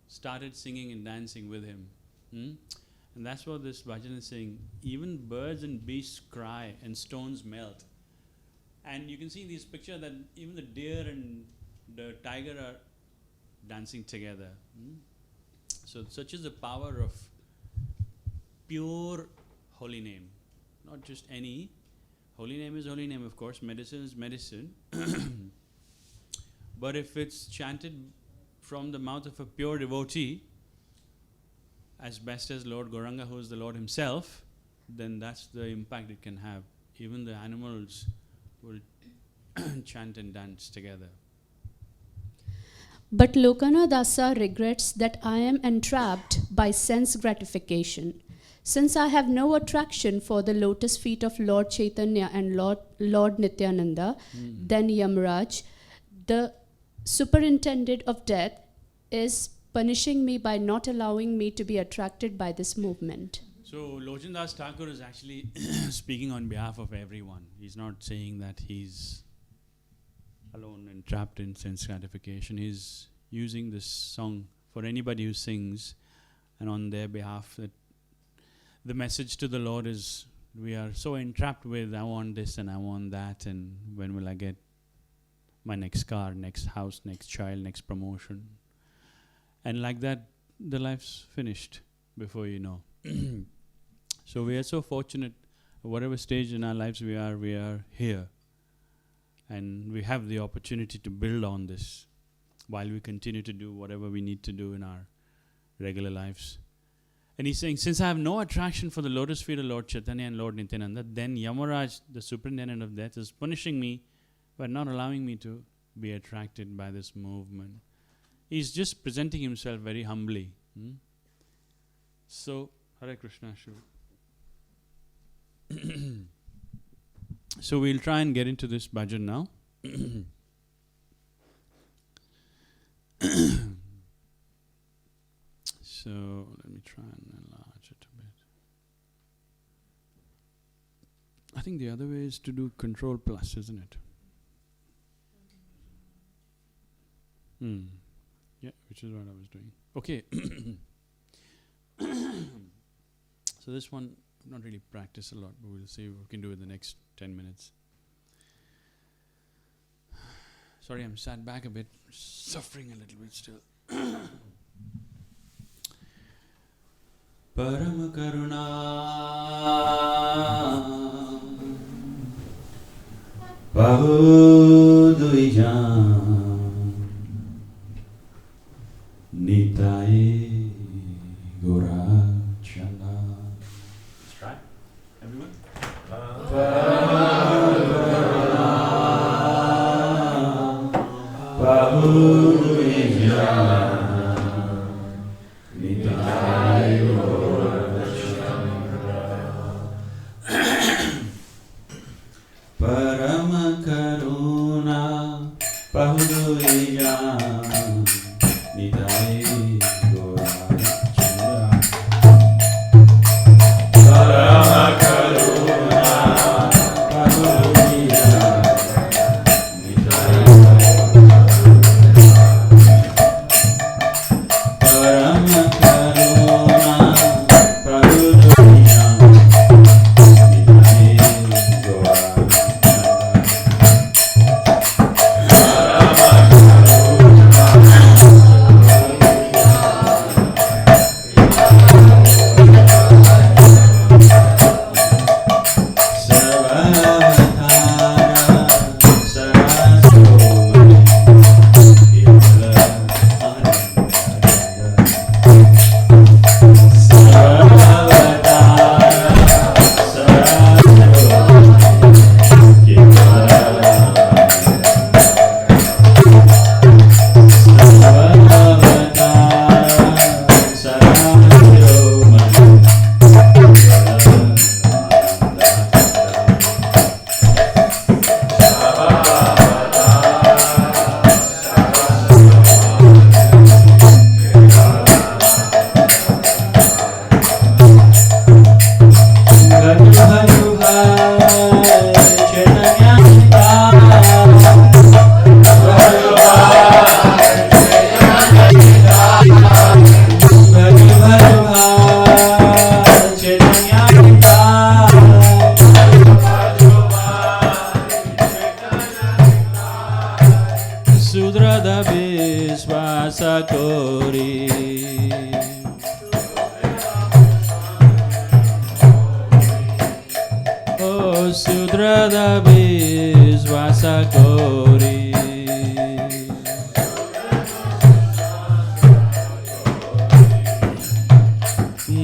started singing and dancing with him. And that's what this bhajan is saying. Even birds and beasts cry and stones melt. And you can see in this picture that even the deer and the tiger are dancing together. So such is the power of pure holy name. Not just any. Holy name is holy name, of course. Medicine is medicine. But if it's chanted from the mouth of a pure devotee, as best as Lord Gauranga, who is the Lord himself, then that's the impact it can have. Even the animals will chant and dance together. But Lokana Dasa regrets that I am entrapped by sense gratification. Since I have no attraction for the lotus feet of Lord Chaitanya and Lord Nityananda, then Yamraj, the superintendent of death, is punishing me by not allowing me to be attracted by this movement. So Lochandas Thakur is actually speaking on behalf of everyone. He's not saying that he's alone and trapped in sense gratification. He's using this song for anybody who sings, and on their behalf, that the message to the Lord is, we are so entrapped with, I want this and I want that, and when will I get my next car, next house, next child, next promotion. And like that, the life's finished before you know. So we are so fortunate, whatever stage in our lives we are here. And we have the opportunity to build on this while we continue to do whatever we need to do in our regular lives. And he's saying, since I have no attraction for the lotus feet of Lord Chaitanya and Lord Nityananda, then Yamaraj, the superintendent of death, is punishing me by not allowing me to be attracted by this movement. He's just presenting himself very humbly. So, Hare Krishna, Shiva. So we'll try and get into this bhajan now. So let me try and enlarge it a bit. I think the other way is to do Control Plus, isn't it? Yeah, which is what I was doing. Okay. So this one, I've not really practiced a lot, but we'll see what we can do in the next 10 minutes. Sorry, I'm sat back a bit, suffering a little bit still. Param Karuna Bahudujan Nitaye Gorachana. Let's try. Everyone? Bahudujan Nitaye Parama Karuna Bahuduya Nidai Gorachanda. Parama Karuna Bahuduya Nidai Parama Karuna Bahuduya Sudrada Vishwasa Kori Oh Sudrada Vishwasa Kori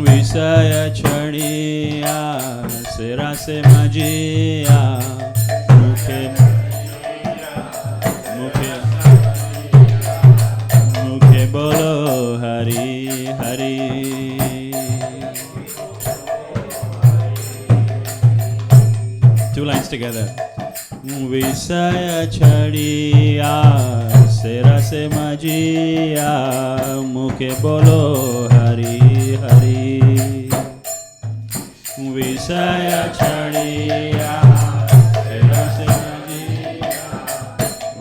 Visaya Chadiya Sera Se Majiya Mukhe Bolo Hari Hari. Two lines together. Visaya Chadiya Sera Se Majiya Mukhe Bolo Hari Hari. Visaya Chadiya Sera Se Majiya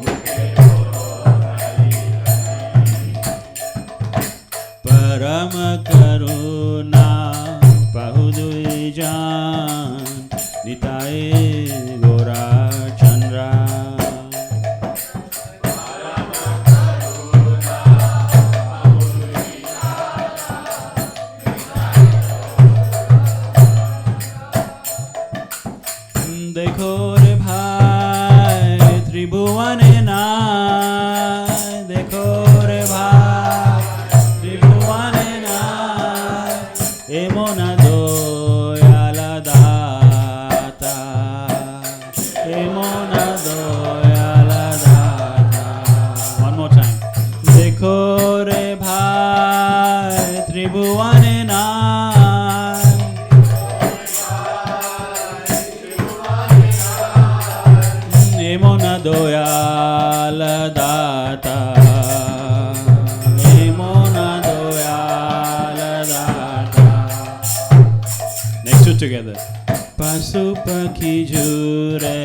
Mukhe Bolo Hari Hari. Nitai Gora Chandra. देखो रे भाई त्रिभुवन नाथ, देखो रे भाई त्रिभुवन नाथ, एमन दयाल दाता, एमन दयाल दाता. One more time. देखो रे भाई त्रिभुवन नाथ, Emona doyal data, Emona doyal data. Next two together. Pasupakhi jure,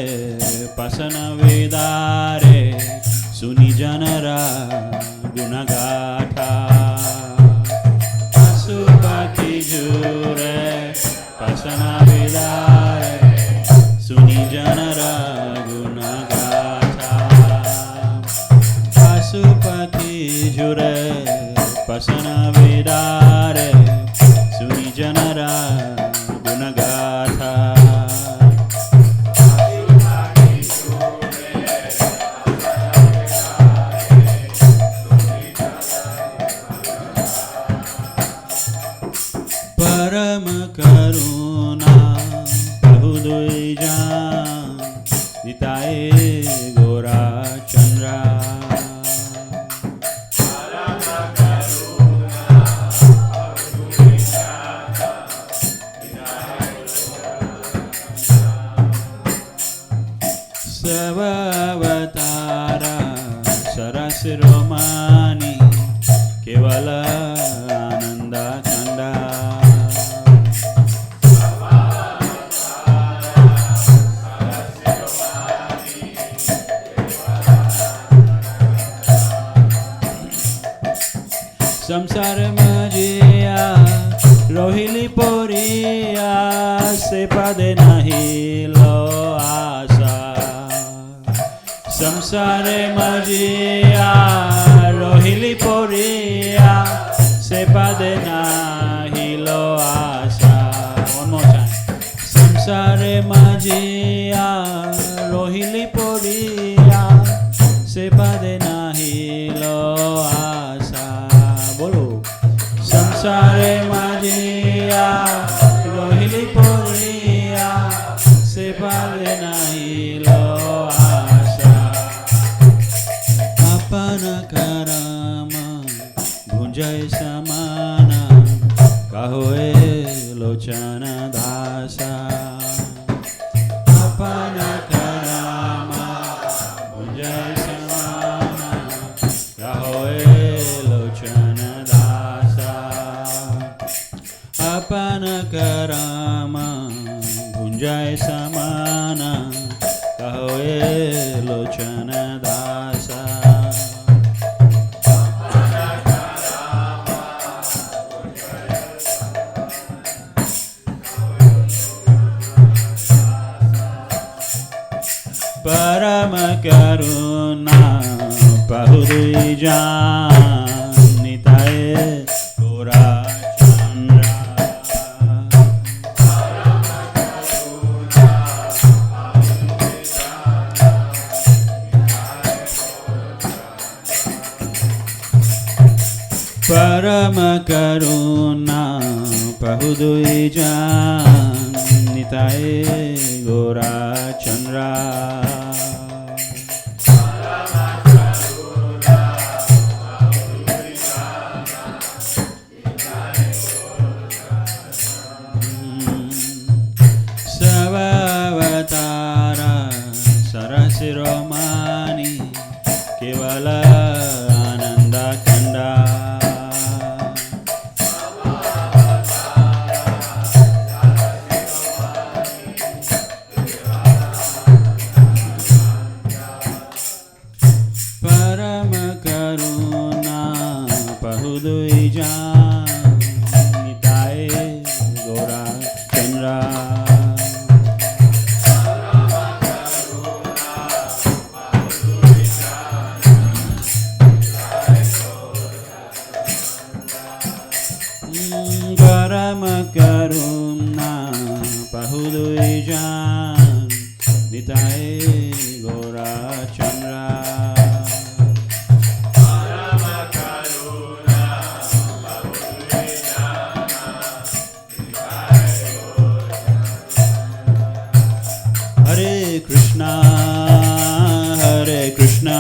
pasana vedare, suni janara gunagata. Pasupakhi jure, pasana vedare, suni janara Pasupati jure pasana vedare suni janara gunagata. Param karuna bahudvija Nitaye Gora Chandra. Savavatara Sarasiromani Kevala Ananda Kanda. Samsara Majaya Rohili Poriya Sepade Nahi Lo Asa. Samsara Majaya Rohili Poriya Sepade Nahi Lo Asa. One more time. Samsara Majaya Rohili Poriya Sepade Nahi Lo Asa. Bolo. Samsare Majaya Rohili Poriya Sepade nahi lo asa. Apana karama bhunjay samana kahoe lochana dasa. Apana karama bhunjay samana kahoe lochana dasa. Apana karama bhunjay samana kahoe lochana dasa. Parama karuna bahudvijan Nitaye Gora Chandra. Parama karuna bahudvijan Nitaye Gora Chandra. Savavatara Sarasiromani Kevala Ananda Kanda. Nitai Gora Chandra. Hare Krishna, Hare Krishna,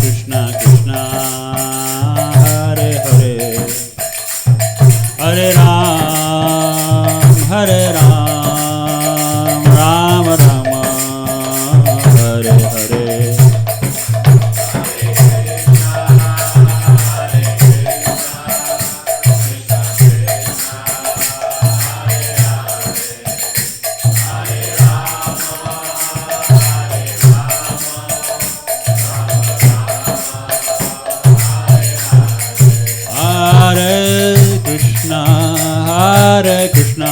Krishna Krishna, Hare Hare, Hare Ram, Hare Ram, Ram Rama, Hare Hare. Hare Krishna, Hare Krishna,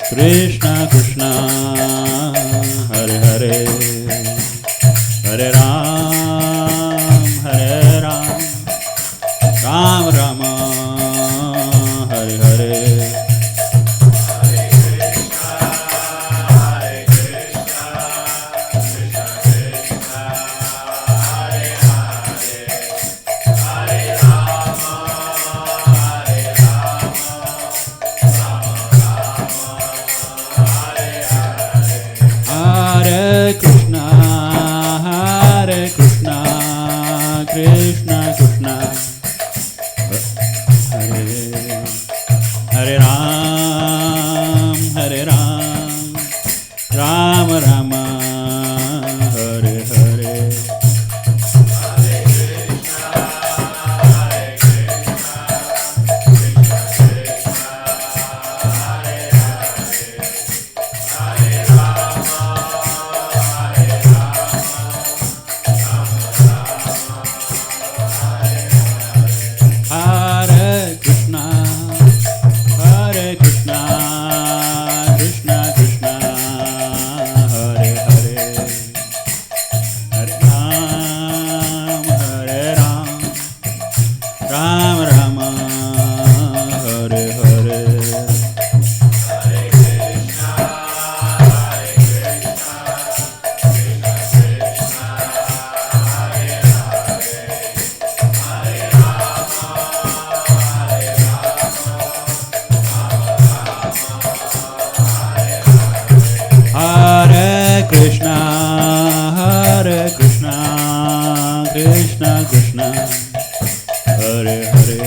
Krishna Krishna, Hare Hare, Hare Ram, Hare Ram, Ram Rama, Hare Hare. Hare Krishna, Hare Krishna, Krishna Krishna, Hare Hare Ram, Hare Ram, Ram Rama, Hare Hare. Hare Krishna, Hare Krishna, Krishna Krishna, Hare Hare,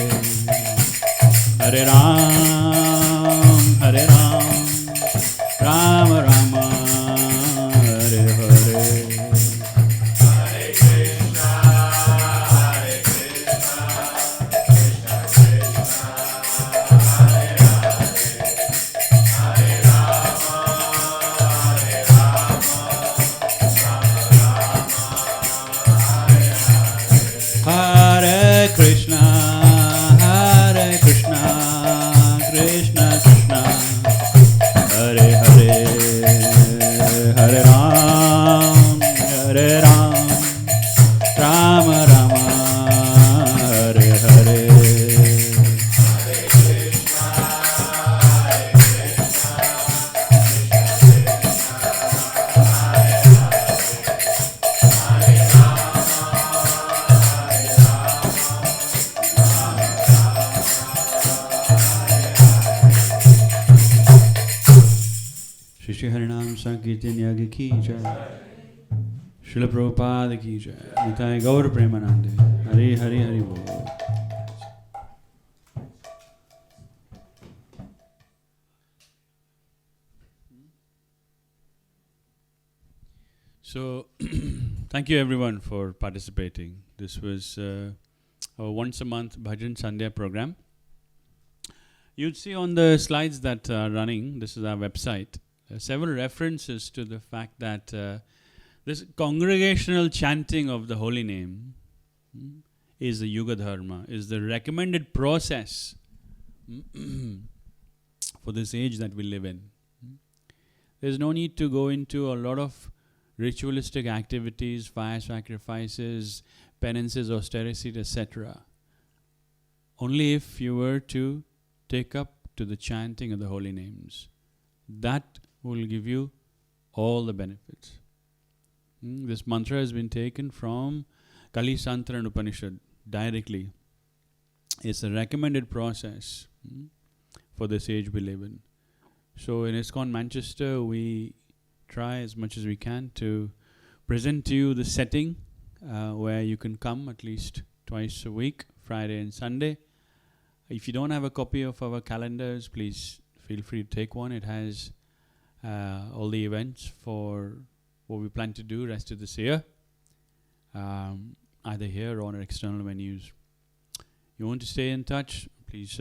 Hare Ram, Hare Ram, Ram Rama, Hare Hare. Hare Krishna, Hare Krishna, Krishna Krishna, Hare Hare, Hare Ram, Hare Ram, Ram Rama, Hare Hare. Hare Krishna, Hare Krishna, Krishna Krishna, Hare Hare, Hare Ram, Hare Ram, Ram Rama, Hare Hare. Shri Harinam Sankirtan Yagi ki jai, Srila Prabhupada ki jai, Nitai Gaur Premanande, Hari Hari Hari Bol. So, thank you everyone for participating. This was our once a month Bhajan Sandhya program. You'd see on the slides that are running, this is our website, several references to the fact that this congregational chanting of the holy name is the Yuga Dharma, is the recommended process for this age that we live in. There's no need to go into a lot of ritualistic activities, fire sacrifices, penances, austerity, etc. Only if you were to take up to the chanting of the holy names. That who will give you all the benefits. This mantra has been taken from Kali Santaran Upanishad directly. It's a recommended process for this age we live in. So in ISKCON Manchester, we try as much as we can to present to you the setting where you can come at least twice a week, Friday and Sunday. If you don't have a copy of our calendars, please feel free to take one. It has all the events for what we plan to do rest of this year, either here or on our external venues. You want to stay in touch, please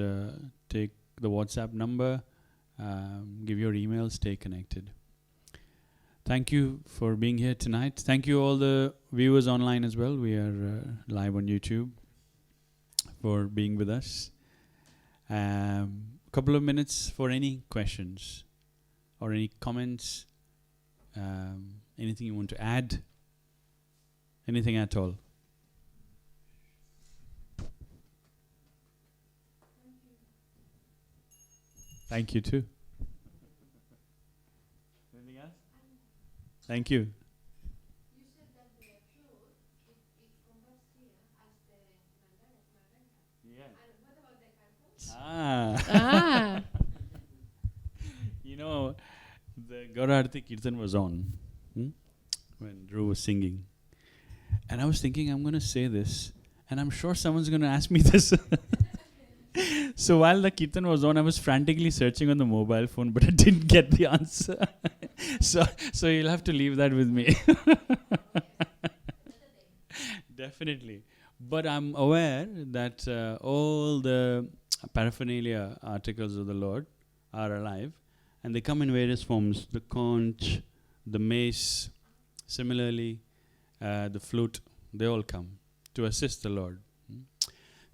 take the WhatsApp number, give your email, stay connected. Thank you for being here tonight. Thank you all the viewers online as well. We are live on YouTube, for being with us. Couple of minutes for any questions or any comments, anything you want to add, anything at all. Thank you too. Anything else? Thank you. You said that the truth, it comes here as the Nanda. Yeah. And what about the Ah. Karpals? You know, the Gaurarati Kirtan was on when Dhruv was singing. And I was thinking, I'm going to say this, and I'm sure someone's going to ask me this. So while the Kirtan was on, I was frantically searching on the mobile phone, but I didn't get the answer. So you'll have to leave that with me. Definitely. But I'm aware that all the paraphernalia articles of the Lord are alive, and they come in various forms. The conch, the mace, similarly, the flute, they all come to assist the Lord.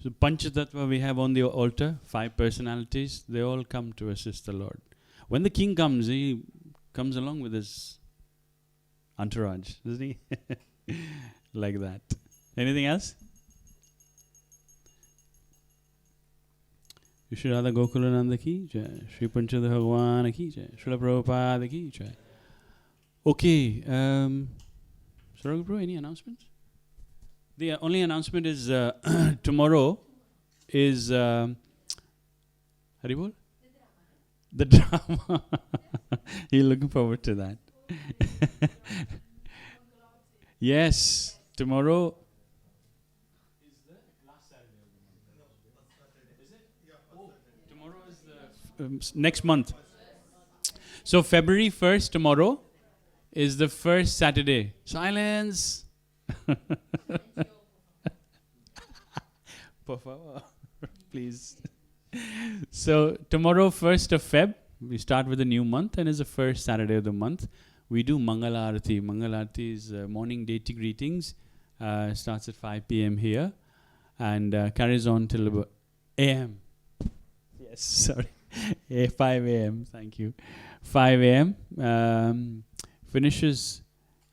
So Panchatattva we have on the altar, 5 personalities, they all come to assist the Lord. When the king comes, he comes along with his entourage, doesn't he? Like that. Anything else? Shri Radha Gokulananda ki jai, Shri Panchatattva Bhagwan ki jai, Srila Prabhupada ki jai. Okay, Saranga Prabhu, any announcements? The only announcement is tomorrow is Haribol? The drama. You're looking forward to that. Yes, tomorrow is the last Saturday of the month. Is it? Oh, tomorrow is the next month. So February 1st, tomorrow, is the first Saturday. Silence! Por favor, please. So tomorrow, 1st of Feb, we start with a new month, and it's the first Saturday of the month. We do Mangala Arati. Mangala Arati is morning deity greetings. Starts at 5 p.m. here and carries on till about a.m. Yes, sorry. 5 a.m. Thank you. 5 a.m. Finishes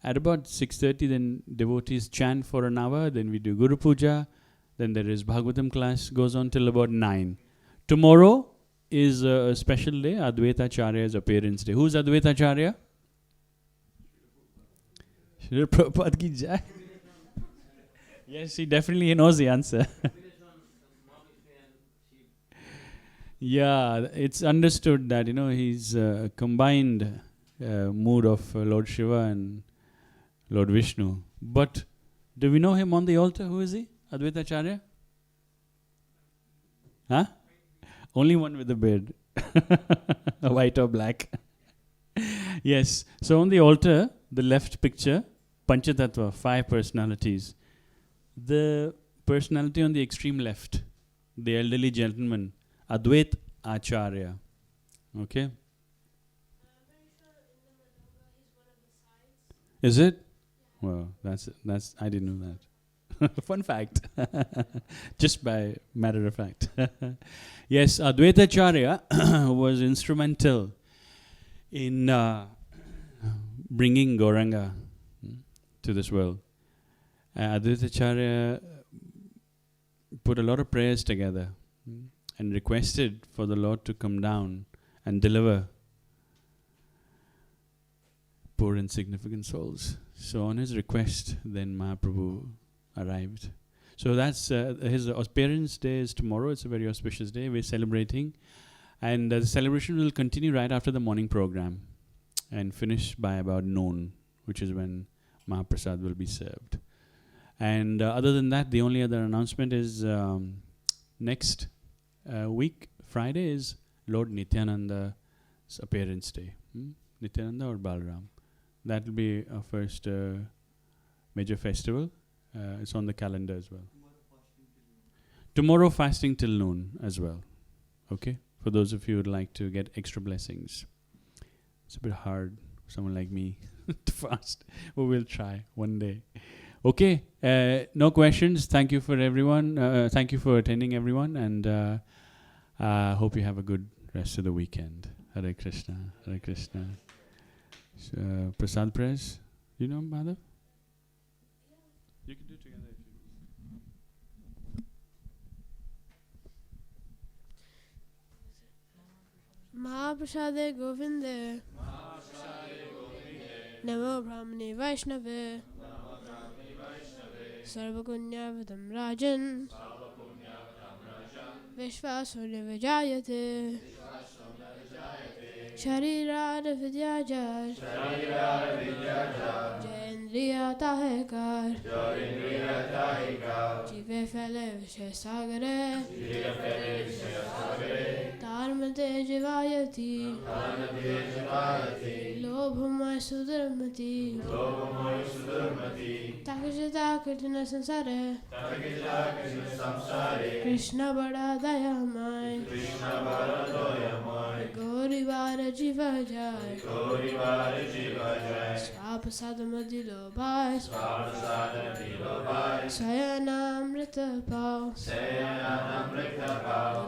at about 6:30. Then devotees chant for an hour. Then we do Guru Puja. Then there is Bhagavatam class. Goes on till about 9. Tomorrow is a special day, Advaita Acharya's appearance day. Who's Advaita Acharya? Srila Prabhupada ki jai. Yes, he definitely knows the answer. Yeah, it's understood that, he's a combined mood of Lord Shiva and Lord Vishnu. But do we know him on the altar? Who is he? Advaita Acharya? Huh? Only one with a beard. White or black. Yes. So on the altar, the left picture, Panchatattva, 5 personalities. The personality on the extreme left, the elderly gentleman, Advaita Acharya. Okay? I'm very sure in the Madhava he's one of the sides. Is it? Well, that's I didn't know that. Fun fact. Just by matter of fact. Yes, Advaita Acharya was instrumental in bringing Gauranga to this world. Advaita Acharya put a lot of prayers together and requested for the Lord to come down and deliver poor insignificant souls. So on his request, then Mahaprabhu arrived. So that's his Parents' Day is tomorrow. It's a very auspicious day. We're celebrating. And the celebration will continue right after the morning program and finish by about noon, which is when Mahaprasad will be served. And other than that, the only other announcement is next week, Friday, is Lord Nityananda's Appearance Day. Nityananda or Balaram. That will be our first major festival. It's on the calendar as well. Tomorrow fasting till noon as well. Okay? For those of you who would like to get extra blessings. It's a bit hard for someone like me to fast. But we'll try one day. Okay. No questions. Thank you for everyone. Thank you for attending, everyone. And hope you have a good rest of the weekend. Hare Krishna. Hare Krishna. Prasad Prayers. Do you know Madhav? You can do it together if you Mahaprasade Govinde Namo Brahmane Vaishnave Sarvakunyavadam Rajan Vishvasurya Vijayate Sharirada Vidyajar Jayendriya Tahekar Jive Fele Vishay Sagare Dharmate Jivayati Lobhamay Sudharmati Takajata Kirtana Sansare Krishna Bada Dayamay Gauri Vara Jiva Jai Swapasada Madilo Bhai Sayanamrita Pao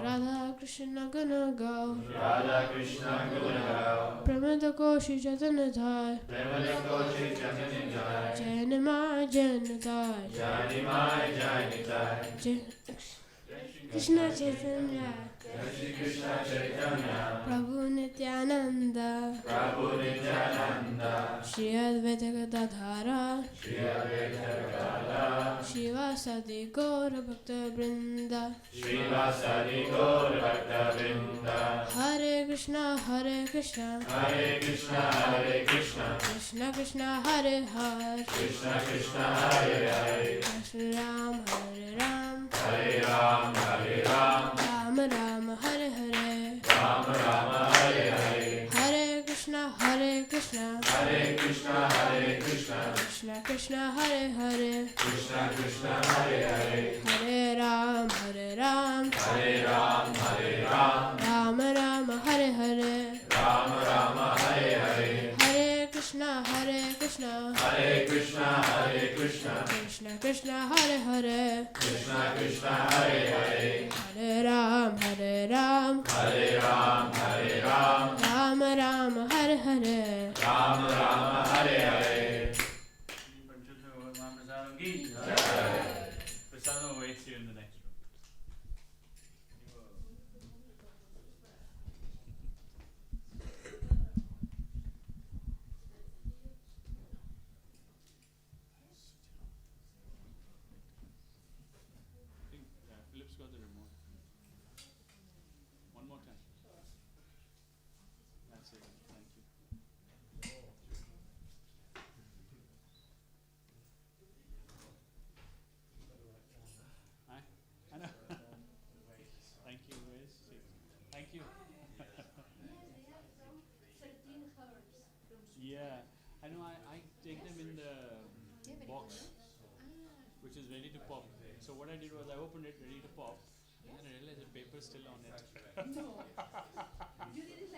Radha Krishna Guna Gau Pramada Koshi Jatana Dhai Janimai Janatai Krishna Chaitanya Prabhu Nityananda Shri Advaita Gadadhara Shivasadi Gaura Bhakta Vrinda Hare Krishna Hare Krishna Krishna Krishna Hare Hare Krishna Ram Hare Ram Ram Ram Hare Hare Hare Krishna Hare Krishna Krishna Krishna Hare Hare Hare Ram Hare Ram Ram Ram Hare Hare Hare Krishna Hare Krishna Krishna Krishna Hare Hare Hare Ram Hare Ram Ram Ram Hare Hare Prasadam awaits you in the next room. I think Philip's got the remote. One more time. That's it. Thank you. I know. Thank you, Wes. Thank you. Yeah, I know. I take them in the box, which is ready to pop. So what I did was I opened it ready to pop, and then I realized the paper's still on it. No. You didn't